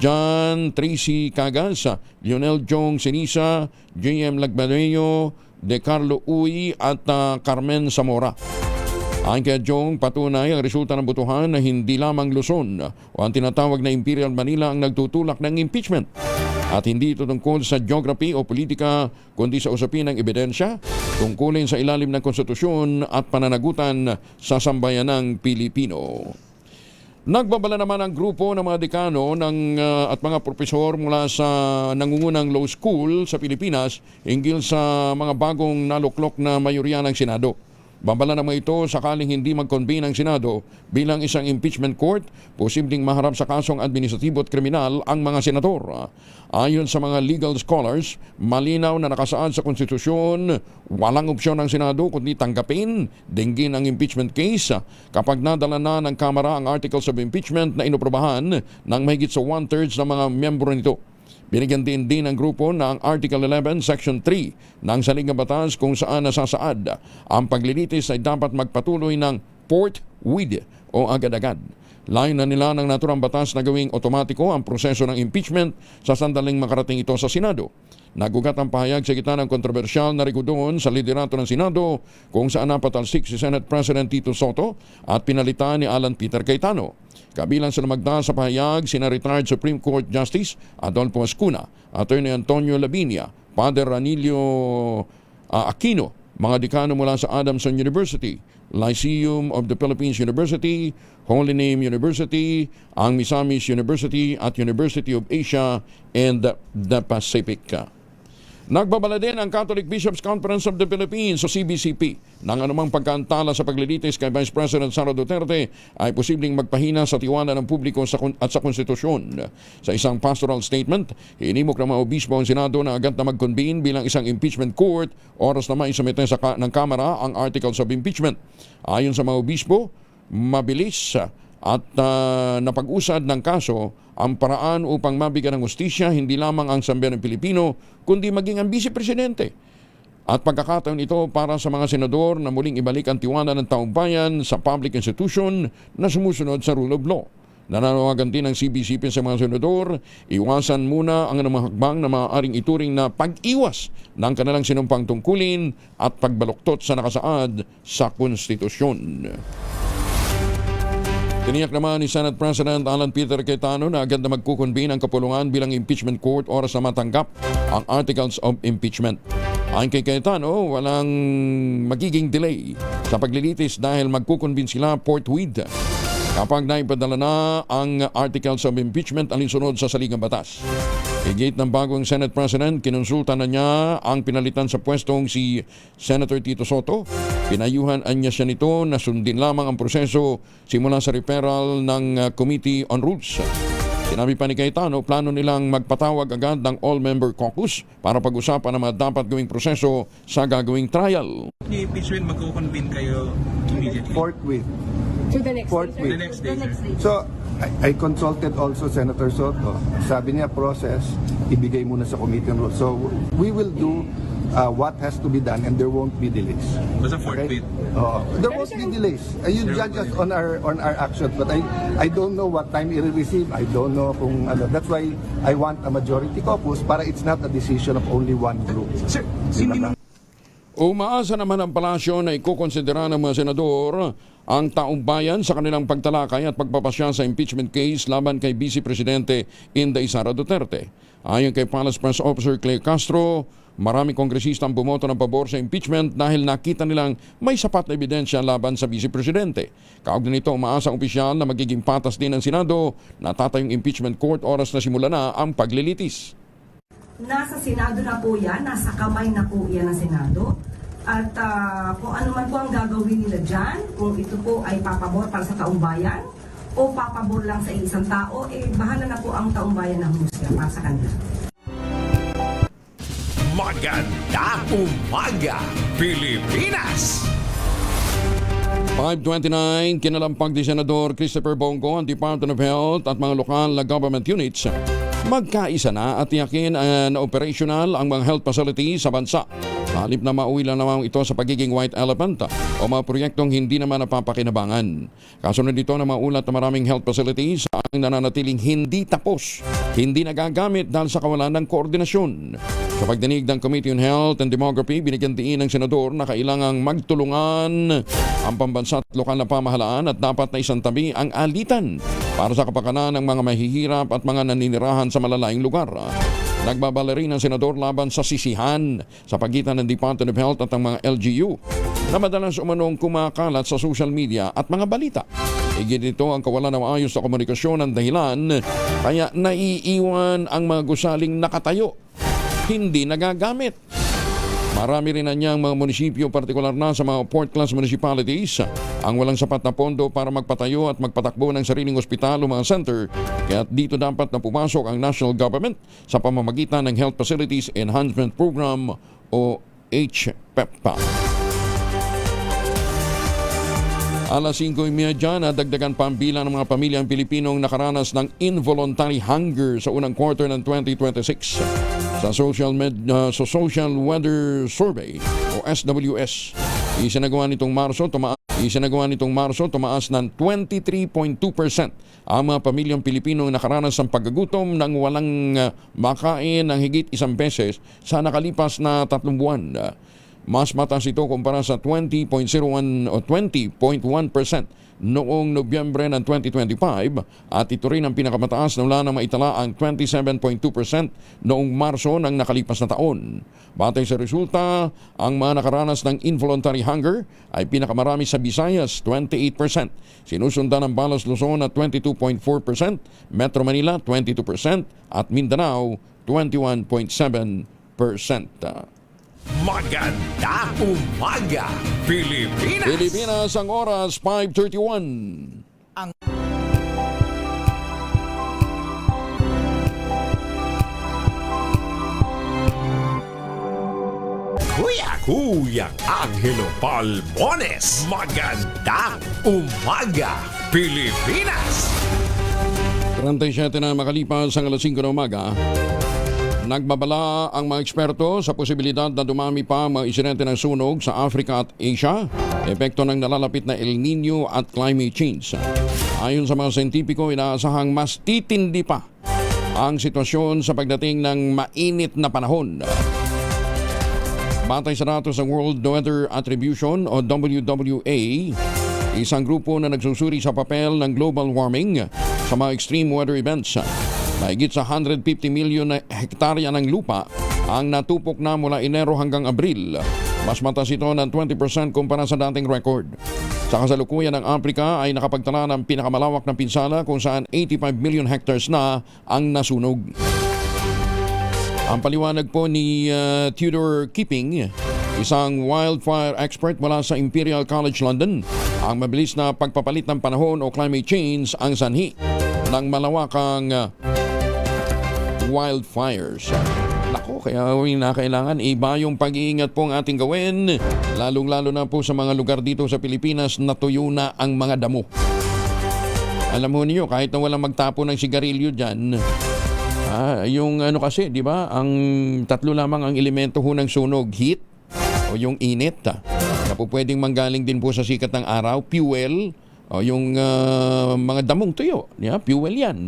John Tracy Cagas, Lionel Jong Sinisa, J.M. Lagbaneo, De Carlo Uy at Carmen Zamora. Ayon kay Jong, patunay ang resulta ng botohan na hindi lamang Luzon o ang tinatawag na Imperial Manila ang nagtutulak ng impeachment. At hindi ito tungkol sa geography o politika, kundi sa usapin ng ebidensya, tungkulin sa ilalim ng konstitusyon at pananagutan sa sambayanang Pilipino. Nagbabala naman ang grupo ng mga dekano at mga propesor mula sa nangungunang law school sa Pilipinas hinggil sa mga bagong naluklok na mayorya ng Senado. Babala naman ito sakaling hindi mag-convene ang Senado bilang isang impeachment court, posibleng maharap sa kasong administratibo at kriminal ang mga senador. Ayon sa mga legal scholars, malinaw na nakasaad sa konstitusyon, walang opsyon ng Senado kundi tanggapin, dinggin ang impeachment case kapag nadala na ng Kamara ang articles of impeachment na inoprobahan ng mahigit sa 1/3 ng mga miyembro nito. Binigyan din ng grupo na ang Article 11, Section 3 ng Saligang Batas kung saan nasasaad ang paglilitis ay dapat magpatuloy ng forthwith o agad-agad. Layo na nila ng naturang batas na gawing otomatiko ang proseso ng impeachment sa sandaling makarating ito sa Senado. Nagugat ang pahayag sa gitna ng kontrobersyal na rigudoon sa liderato ng Senado kung saan napatalsik si Senate President Tito Soto at pinalitan ni Alan Peter Cayetano. Kabilang sa lumagda sa pahayag, sina retired Supreme Court Justice Adolfo Ascuna, Attorney Antonio Labinia, Father Ranilio Aquino, mga dekano mula sa Adamson University, Lyceum of the Philippines University, Holy Name University, ang Misamis University at University of Asia and the Pacific. Nagbabala din ang Catholic Bishops Conference of the Philippines o CBCP ng anumang pagkaantala sa paglilitis kay Vice President Sara Duterte ay posibleng magpahina sa tiwala ng publiko at sa konstitusyon. Sa isang pastoral statement, hinimok ng mga obispo ang Senado na agad na mag-convene bilang isang impeachment court oras na maisumite ng Kamara ang articles of impeachment. Ayon sa mga obispo, mabilis at napag-usad ng kaso ang paraan upang mabigyan ng hustisya hindi lamang ang sambayanang Pilipino kundi maging ang Vice Presidente. At pagkakataon ito para sa mga senador na muling ibalik ang tiwala ng taong bayan sa public institution na sumusunod sa rule of law. Nananawagan din ng CBCP sa mga senador, iwasan muna ang anumang hakbang na maaaring ituring na pag-iwas ng kanilang sinumpang tungkulin at pagbaluktot sa nakasaad sa konstitusyon. Tiniyak naman ni Senate President Alan Peter Cayetano na agad na magkukonvene ang kapulungan bilang impeachment court oras na matanggap ang articles of impeachment. Ayon kay Cayetano, walang magiging delay sa paglilitis dahil magkukonvene sila forthwith kapag naipadala na ang articles of impeachment alinsunod sa saligang batas. Higit ng bagong Senate President, kinonsulta na niya ang pinalitan sa pwestong si Senator Tito Soto. Pinayuhan niya siya nito na sundin lamang ang proseso simula sa referral ng Committee on Rules. Sinabi pa ni Cayetano, plano nilang magpatawag agad ng all-member caucus para pag-usapan ang mga dapat gawing proseso sa gagawing trial. Ni impeachment, magkukonvene kayo immediately? Forthwith. To the next Forthwith. The next day. So, I consulted also Senator Soto. Sabi niya, process, ibigay muna sa Committee on Rules. So, we will do what has to be done and there won't be delays. Basta forthwith. There won't be delays. You judge us on our actions, but I don't know what time it will receive. I don't know kung ano. That's why I want a majority caucus para it's not a decision of only one group. Sir, Umaasa naman ang palasyo na ikukonsidera ng mga senador ang taong bayan sa kanilang pagtalakay at pagpapasya sa impeachment case laban kay Vice Presidente Inday Sara Duterte. Ayon kay Palace Press Officer Clay Castro, maraming kongresista ang bumoto ng pabor sa impeachment dahil nakita nilang may sapat na ebidensya laban sa Vice Presidente. Kaugnay nito, umaasa ang opisyal na magiging patas din ng Senado na tatayong impeachment court oras na simula na ang paglilitis. Nasa Senado na po yan, nasa kamay na po yan ng Senado. At kung ano man po ang gagawin nila dyan, kung ito po ay papabor para sa taong bayan o papabor lang sa isang tao, bahala na po ang taong bayan ng husga para sa kanila. Magandang umaga, Pilipinas! 5:29, kinalampag ni Senador Christopher Bongo ang Department of Health at mga lokal na government units. Magkaisa na at tiyakin na operational ang mga health facilities sa bansa. Halip na mauwi lang naman ito sa pagiging white elephant o mga proyektong hindi naman napapakinabangan. Kasunod dito na maulat na maraming health facilities ang nananatiling hindi tapos, hindi nagagamit dahil sa kawalan ng koordinasyon. Sa pagdinig ng Committee on Health and Demography, binigyan diin ng Senador na kailangang magtulungan ang pambansa at lokal na pamahalaan at dapat na isantabi ang alitan para sa kapakanan ng mga mahihirap at mga naninirahan sa malalayong lugar. Nagbabala rin ang Senador laban sa sisihan sa pagitan ng Department of Health at ang mga LGU na madalas umanong kumakalat sa social media at mga balita. Higit ito ang kawalan ng ayos na komunikasyon ng dahilan kaya naiiwan ang mga gusaling nakatayo, hindi nagagamit. Marami rin na niyang mga munisipyo, partikular na sa mga port-class municipalities, ang walang sapat na pondo para magpatayo at magpatakbo ng sariling ospital o mga center. Kaya dito dapat na pumasok ang national government sa pamamagitan ng Health Facilities Enhancement Program o HPEPA. Alas 5:30 na dagdagan pa ang bilang ng mga pamilyang Pilipinong nakaranas ng involuntary hunger sa unang quarter ng 2026. Sa Social Weather Survey o SWS, isinagawa nitong Marso, tumaas ng 23.2% ang mga pamilyang Pilipinong nakaranas ng paggugutom ng walang makain ng higit isang beses sa nakalipas na 3 buwan. Mas mataas ito kumpara sa 20.01 o 20.1% noong Nobyembre ng 2025 at ito rin ang pinakamataas na wala nang maitala ang 27.2% noong Marso ng nakalipas na taon. Batay sa resulta, ang mga nakaranas ng involuntary hunger ay pinakamarami sa Visayas, 28%, sinusundan ng Balas Luzon at 22.4%, Metro Manila 22% at Mindanao 21.7%. Maganda umaga, Pilipinas! Pilipinas, ang oras 5:31. Kuya Angelo Palmones, magandang umaga, Pilipinas! 37 na makalipas ang alas 5 ng umaga. Nagbabala ang mga eksperto sa posibilidad na dumami pa ang mga insidente ng sunog sa Africa at Asia, epekto ng nalalapit na El Nino at climate change. Ayon sa mga siyentipiko, inaasahang mas titindi pa ang sitwasyon sa pagdating ng mainit na panahon. Batay sa datos ng World Weather Attribution o WWA, isang grupo na nagsusuri sa papel ng global warming sa mga extreme weather events. Mahigit sa 150 milyon na hektarya ng lupa ang natupok na mula Enero hanggang Abril. Mas mataas ito ng 20% kumpara sa dating record. Sa kasalukuyan ng Africa ay nakapagtala ng pinakamalawak na pinsala kung saan 85 million hectares na ang nasunog. Ang paliwanag po ni Tudor Keeping, isang wildfire expert mula sa Imperial College London, ang mabilis na pagpapalit ng panahon o climate change ang sanhi ng malawakang wildfires. Nako, kaya kailangan iba yung pag-iingat po ang ating gawin, lalong-lalo na po sa mga lugar dito sa Pilipinas na tuyo na ang mga damo. Alam mo niyo, kahit na walang magtapo ng sigarilyo dyan, yung ano kasi, di ba, ang tatlo lamang ang elemento ho ng sunog, heat o yung init, na po pwedeng manggaling din po sa sikat ng araw, fuel o yung mga damong tuyo, fuel yan,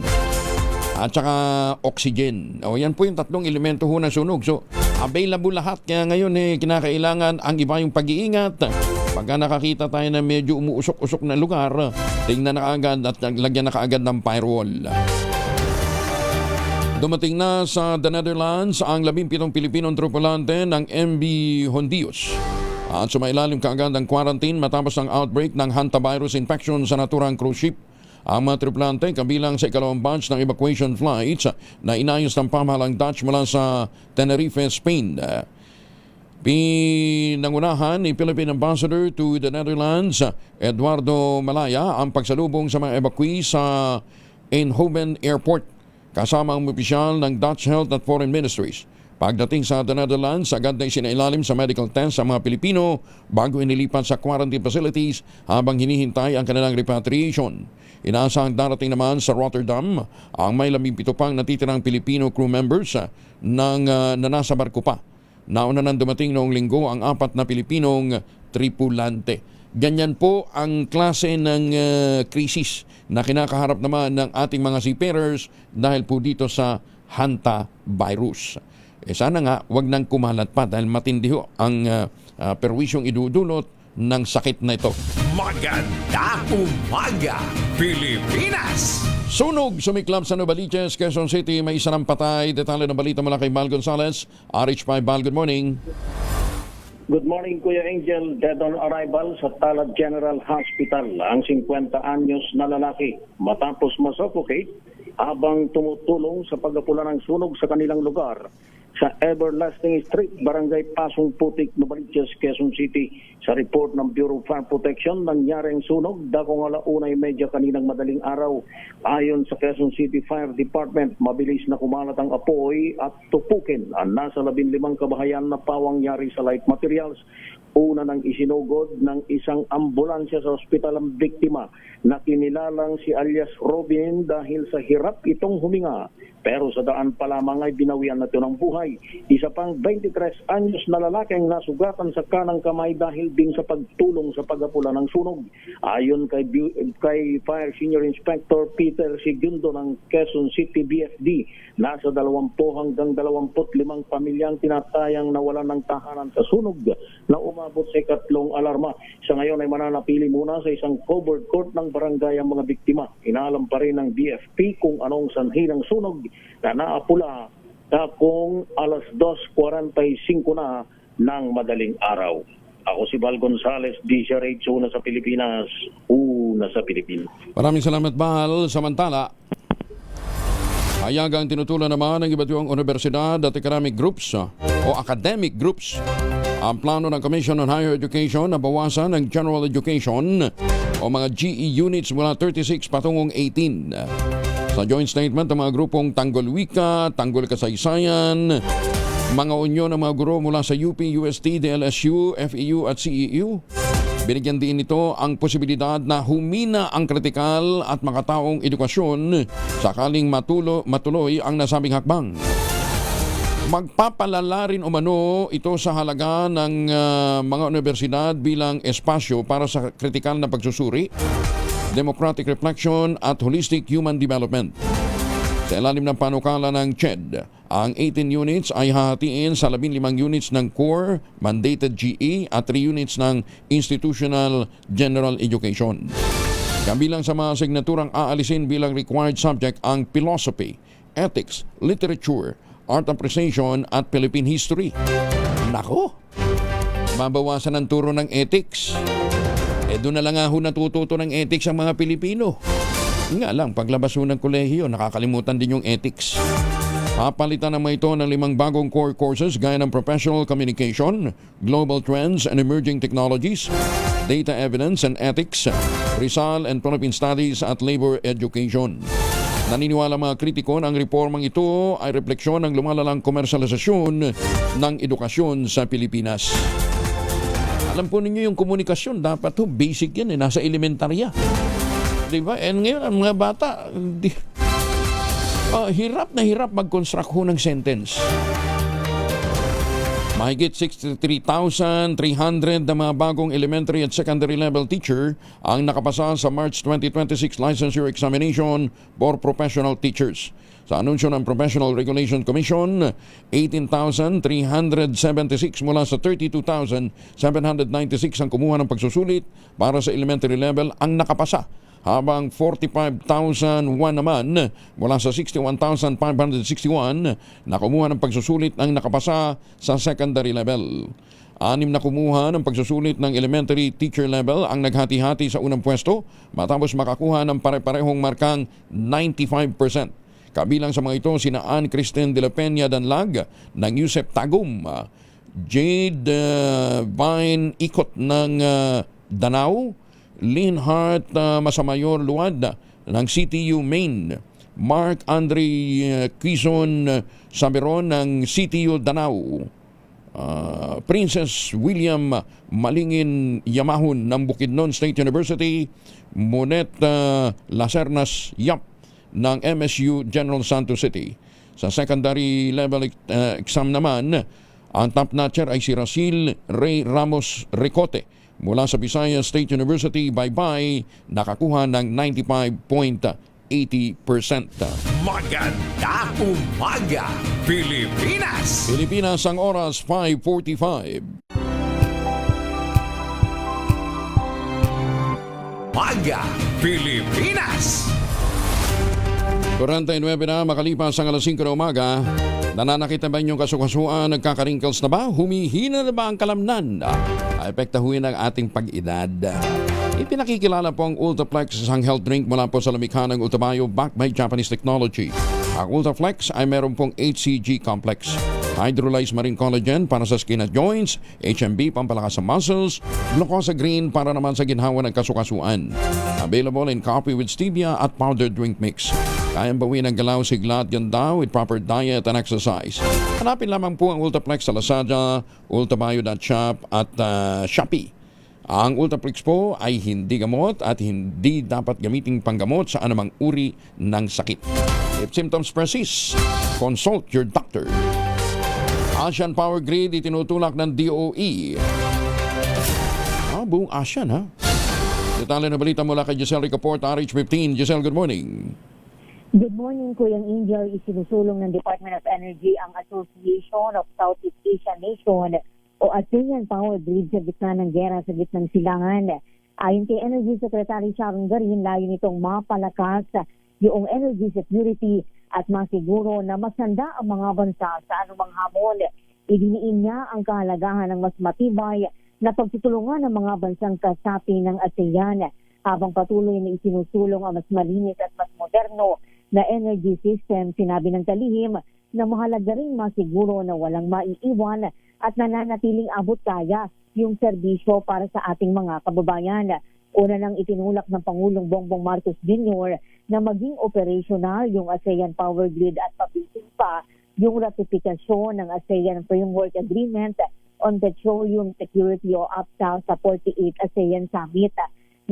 at saka oxygen. O yan po yung tatlong elemento ho ng sunog. So available lahat, kaya ngayon kinakailangan ang iba yung pag-iingat. Pagka nakakita tayo na medyo umuusok-usok na lugar, tingnan na kaagad at lagyan na kaagad ng firewall. Dumating na sa The Netherlands ang 17 Pilipinong tripulante ng MV Hondios at sumailalim kaagad ang quarantine matapos ang outbreak ng hantavirus infection sa naturang cruise ship. Ang mga tripulante kabilang sa ikalawang batch ng evacuation flights na inayos ng pamahalang Dutch mula sa Tenerife, Spain. Pinangunahan ni Philippine Ambassador to the Netherlands, Eduardo Malaya, ang pagsalubong sa mga evacuees sa Eindhoven Airport kasama ang opisyal ng Dutch Health at Foreign Ministries. Pagdating sa The Netherlands, agad na isinailalim sa medical test sa mga Pilipino bago inilipat sa quarantine facilities habang hinihintay ang kanilang repatriation. Inaasahang darating naman sa Rotterdam ang may 17 pang natitirang Pilipino crew members na nasa barko pa. Nauna nang dumating noong linggo ang 4 na Pilipinong tripulante. Ganyan po ang klase ng krisis na kinakaharap naman ng ating mga seafarers dahil po dito sa hantavirus. Sana nga wag nang kumalat pa dahil matindi ho ang perwisyong idudulot ng sakit na ito. Maganda umaga, Pilipinas! Sunog sumiklab sa Novaliches, Quezon City. May isa ng patay. Detalye ng balita mula kay Val Gonzalez. RH5 Val, good morning. Good morning, Kuya Angel. Dead on arrival sa Talad General Hospital ang 50 anyos na lalaki matapos masuffocate habang tumutulong sa pagapula ng sunog sa kanilang lugar sa Everlasting Street, Barangay Pasong Putik, Novaliches, Quezon City. Sa report ng Bureau of Fire Protection, nangyari ang sunog dakong 1:30 kaninang madaling araw. Ayon sa Quezon City Fire Department, mabilis na kumalat ang apoy at tupukin ang nasa 15 kabahayan na pawang yari sa light materials. Una nang isinugod ng isang ambulansya sa ospital ang biktima na kinilalang si alias Robin dahil sa hirap itong huminga. Pero sa daan pa lamang ay binawian na ito ng buhay. Isa pang 23 anyos na lalaki ang nasugatan sa kanang kamay dahil din sa pagtulong sa pagapula ng sunog. Ayon kay Fire Senior Inspector Peter Segundo ng Quezon City BFD, nasa 20 hanggang 25 pamilyang tinatayang nawalan ng tahanan sa sunog na umabot sa 3 alarma. Sa ngayon ay mananapili muna sa isang covered court ng barangay ang mga biktima. Inaalam pa rin ng BFP kung anong sanhi ng sunog na naapula kung alas 2:45 na ng madaling araw. Ako si Val Gonzalez, DZRH, una sa Pilipinas, una sa Pilipinas. Maraming salamat, Val. Samantala, hayagang tinutulan naman ng iba't ibang universidad at economic groups o academic groups. Ang plano ng Commission on Higher Education na bawasan ng General Education o mga GE units mula 36 patungong 18. Sa joint statement ng mga grupong Tanggol Wika, Tanggol Kasaysayan, mga unyon ng mga guro mula sa UP, UST, DLSU, FEU at CEU, binigyan din ito ang posibilidad na humina ang kritikal at makataong edukasyon sakaling matuloy ang nasabing hakbang. Magpapalala rin umano ito sa halaga ng mga universidad bilang espasyo para sa kritikal na pagsusuri, democratic reflection at holistic human development. Sa ilalim ng panukala ng CHED, ang 18 units ay hahatiin sa 15 units ng core, mandated GE at 3 units ng institutional general education. Kabilang sa mga signaturang aalisin bilang required subject ang philosophy, ethics, literature, art appreciation at Philippine history. Nako! Mabawasan ang turo ng ethics. Doon na lang ho natututo ng ethics ang mga Pilipino. Nga lang, paglabas ho ng kolehiyo, nakakalimutan din yung ethics. Papalitan naman ito ng 5 bagong core courses gaya ng Professional Communication, Global Trends and Emerging Technologies, Data Evidence and Ethics, Rizal and Philippine Studies at Labor Education. Naniniwala mga kritiko na ang reformang ito ay refleksyon ng lumalalang komersyalisasyon ng edukasyon sa Pilipinas. Alam po ninyo yung komunikasyon, dapat to basic yan, nasa elementarya. Diba? And ngayon, ang mga bata, hirap na hirap mag-construct ho ng sentence. Mahigit 63,300 na mga bagong elementary at secondary level teacher ang nakapasa sa March 2026 licensure examination for professional teachers. Sa anunsyo ng Professional Regulation Commission, 18,376 mula sa 32,796 ang kumuha ng pagsusulit para sa elementary level ang nakapasa, habang 45,001 naman mula sa 61,561 na kumuha ng pagsusulit ang nakapasa sa secondary level. 6 na kumuha ng pagsusulit ng elementary teacher level ang naghati-hati sa unang pwesto matapos makakuha ng pare-parehong markang 95%. Kabilang sa mga ito sina Ann Kristen de la Peña Danlag ng USEP Tagum, Jade Vine Ikot ng Danau, Lynn Hart Masamayor Luad ng CTU Maine, Mark Andre Quizon Saberon ng CTU Danau, Princess William Malingin Yamahon ng Bukidnon State University, Monet Lacernas Yap ng MSU General Santos City. Sa secondary level exam naman, ang top notcher ay si Racil Ray Ramos Ricote mula sa Visayas State University, Baybay, nakakuha ng 95.80%. Magandang umaga, Pilipinas! Pilipinas ang oras 5:45. Maga, Pilipinas! 49 na makalipas ang alas 5 na umaga. Nananakit na ba inyong kasukasuan? Nagkaka-wrinkles na ba? Humihina na ba ang kalamnan? Apektahuin ang ating pag-edad. Ipinakikilala po ang Ultraflex, isang health drink mula po sa lamikha ng Ultrabayo backed by Japanese technology. Ang Ultraflex ay meron pong HCG complex, hydrolyzed marine collagen para sa skin at joints, HMB pampalakas sa muscles, glucosa green para naman sa ginhawa ng kasukasuan. Available in coffee with stevia at powdered drink mix. Kayang bawin ang galaw, sigla at ganda with proper diet and exercise. Hanapin lamang po ang Ultraflex sa Lazada, ultrabayo.shop at Shopee. Ang Ultraflex po ay hindi gamot at hindi dapat gamiting panggamot sa anumang uri ng sakit. If symptoms persist, consult your doctor. Asian Power Grid itinutulak ng DOE. Buong Asian ha? Detalye na balita mula kay Giselle Ricaport, RH15. Giselle, good morning. Good morning, Kuyang Angel. Isinusulong ng Department of Energy ang Association of Southeast Asian Nation o ASEAN Power Grid sa gitna ng gera sa gitnang silangan. Ayon kay Energy Secretary Sharon Garin, layo nitong mapalakas yung energy security at masiguro na masanda ang mga bansa sa anumang hamon. Idiniin niya ang kahalagahan ng mas matibay na pagtutulungan ng mga bansang kasapi ng ASEAN habang patuloy na isinusulong ang mas malinis at mas moderno na energy system. Sinabi ng talihim na mahalaga ring masiguro na walang maiiwan at nananatiling abot kaya yung serbisyo para sa ating mga kababayan. Una nang itinulak ng Pangulong Bongbong Marcos Jr. na maging operational yung ASEAN Power Grid at pabilisin pa yung ratifikasyon ng ASEAN Framework Agreement on Petroleum Security o APTA sa 48 ASEAN Summit.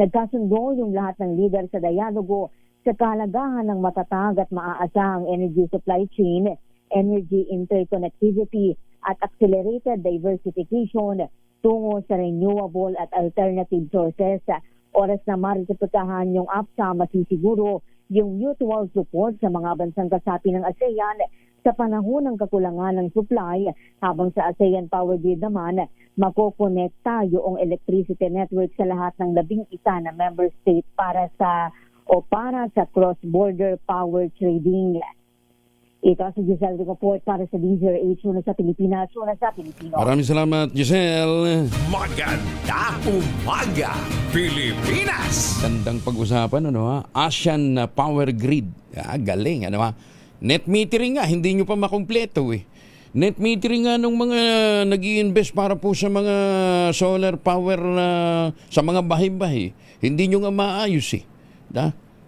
Nagkasundo yung lahat ng leader sa dialogo sa kahalagahan ng matatag at maaasahang energy supply chain, energy interconnectivity at accelerated diversification tungo sa renewable at alternative sources. Oras na maritipikahan yung APTA, masisiguro yung mutual support sa mga bansang kasapi ng ASEAN sa panahon ng kakulangan ng supply, habang sa ASEAN Power Grid naman, makokonekta yung electricity network sa lahat ng 11 na member state para sa cross-border power trading. Ito si Giselle Report para sa DZRH, una sa Pilipinas, una sa Pilipino. Maraming salamat, Giselle. Maganda umaga, Pilipinas! Gandang pag-usapan, ASEAN Power Grid. Galing, net metering nga, hindi nyo pa makumpleto Net metering nga nung mga nag-i-invest para po sa mga solar power sa mga bahay-bahay. Hindi nyo nga maayos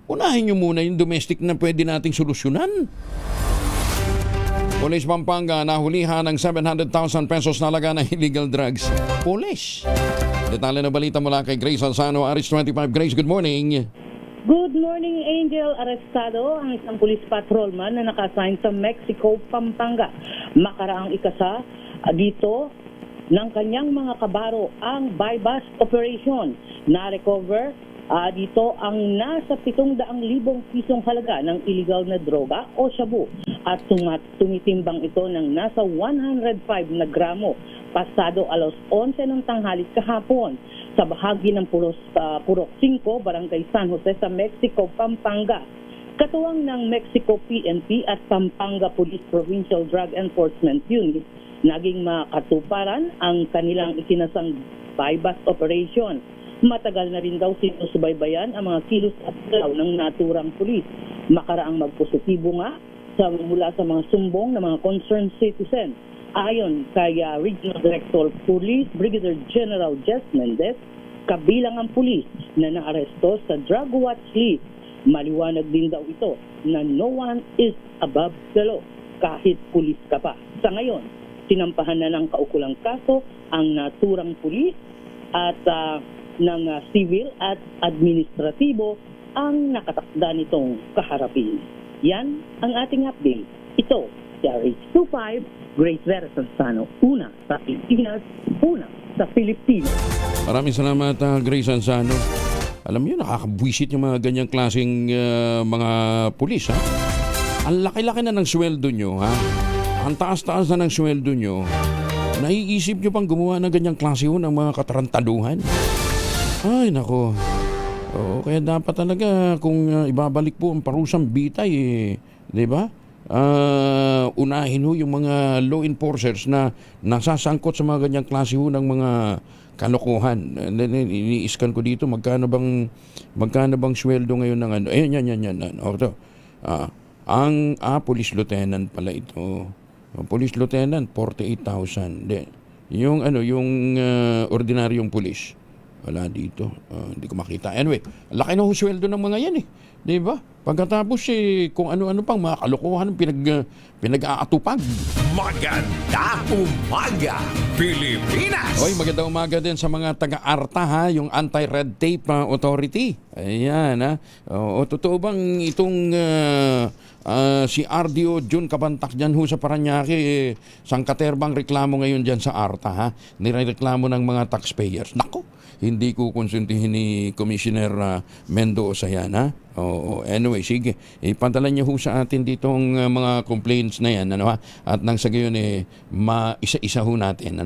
Unahin nyo muna yung domestic na pwede nating solusyonan. Police Pampanga nahulihan ng 700,000 pesos na laga ng illegal drugs. Police. Detalye na balita mula kay Grace Alzano, Aris 25. Grace, good morning. Good morning, Angel. Arestado ang isang police patrolman na naka-assign sa Mexico, Pampanga. Makaraang ikasa dito ng kanyang mga kabaro ang buy-bust operation. Na-recover dito ang nasa 700,000 pisong halaga ng illegal na droga o shabu at tumitimbang ito ng nasa 105 na gramo pasado alas 11 ng tanghali kahapon sa bahagi ng Purok 5, Barangay San Jose sa Mexico, Pampanga. Katuwang ng Mexico PNP at Pampanga Police Provincial Drug Enforcement Unit, naging makatuparan ang kanilang ikinasang buy-bust operation. Matagal na rin daw sinusubaybayan ang mga kilos at galaw ng naturang pulis. Makaraang magpositibo nga mula sa mga sumbong ng mga concerned citizen. Ayon kay Regional Director Police Brigadier General Jess Mendez, kabilang ang pulis na naaresto sa drug watch list. Maliwanag din daw ito na no one is above the law, kahit pulis ka pa. Sa ngayon, sinampahan na ng kaukulang kaso ang naturang pulis at ng civil at administratibo ang nakatakda nitong kaharapin. Yan ang ating update. Ito, RH25, Grace Vera Sanzano, una sa Pilipinas, una sa Pilipinas. Maraming salamat, Grace Sanzano. Alam niyo, nakakabwisit yung mga ganyang klaseng mga pulis, Ang laki-laki na ng sweldo nyo, Ang taas-taas na ng sweldo nyo. Naiisip nyo pang gumawa ng ganyang klase ng mga katarantaduhan? Ay, nako. Kaya dapat talaga kung ibabalik po ang parusang bitay, di ba? Unahin yung mga law enforcers na nasasangkot sa mga ganyang klase ng mga kalokohan. Ini-scan ko dito magkano bang sweldo ngayon ng ano. Yan. Ang police lieutenant pala ito. Police lieutenant 48,000. Yung ordinaryong police wala dito. Hindi ko makita. Anyway, laki na sweldo ng mga yan Di ba? Pagkatapos kung ano-ano pang mga kalokohan pinag-aatupag. Maganda umaga, Pilipinas! Oy, maganda umaga din sa mga taga-ARTA yung Anti-Red Tape Authority. Ayan totoo bang itong si RDO June Kabantak dyan sa Paranaque, sangkaterbang reklamo ngayon dyan sa ARTA nireklamo ng mga taxpayers. Nako, hindi ko konsuntihin ni Commissioner Mendoza yan anyway, sige, ipadala niyo sa atin ditong mga complaints na yan at nang sa gayon isa-isa natin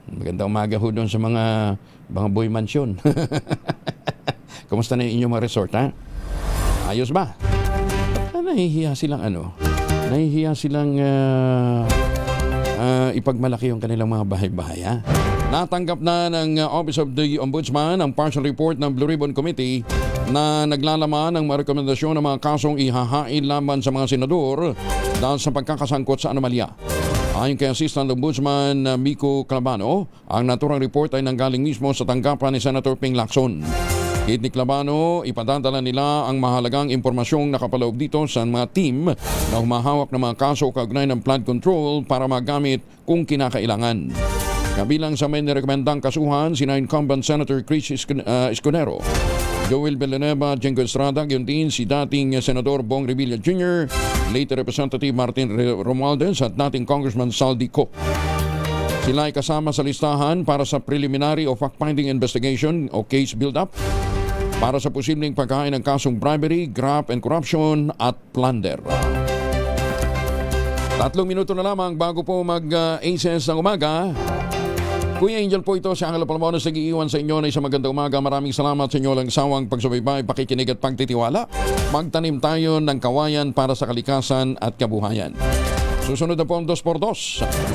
magandang umaga doon sa mga boy mansion. Kumusta na yung inyong mga resort ayos ba? Nahihiya silang ipagmalaki yung kanilang mga bahay-bahay Natanggap na ng Office of the Ombudsman ang partial report ng Blue Ribbon Committee na naglalaman ng mga rekomendasyon ng mga kasong ihahain laban sa mga senador dahil sa pagkakasangkot sa anomalya. Ayon kay Assistant Ombudsman Miko Clavano, ang naturang report ay nanggaling mismo sa tanggapan ni Senator Ping Lacson. Hit ni Clavano, ipadadala nila ang mahalagang impormasyong nakapaloob dito sa mga team na humahawak ng mga kaso kaugnay ng flood control para magamit kung kinakailangan. Kabilang sa may nirekomendang kasuhan, sina incumbent Senator Chris Escudero, Joel Villanueva, Jengo Estrada, gayon din si dating Senador Bong Revilla Jr., late Representative Martin Romualdez at dating Congressman Saldi Co. Sila ay kasama sa listahan para sa preliminary o fact-finding investigation o case build-up para sa posibleng pagkain ng kasong bribery, graft and corruption at plunder. 3 minuto na lamang bago po mag-ACS ng umaga. Kuya Angel po ito, si Angelo Palamones, nag-iiwan sa inyo na isang magandang umaga. Maraming salamat sa inyo lang sawang pagsubaybay, pakikinig at pagtitiwala. Magtanim tayo ng kawayan para sa kalikasan at kabuhayan. Susunod na po ang 2x2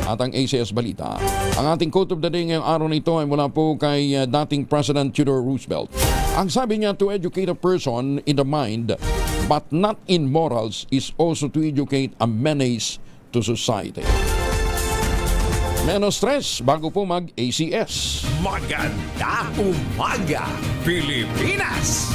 at ang ACS Balita. Ang ating quote of the day ngayong araw na ito ay mula po kay dating President Theodore Roosevelt. Ang sabi niya, to educate a person in the mind but not in morals is also to educate a menace to society. Menos stress bago po mag-ACS. Maganda umaga, Pilipinas!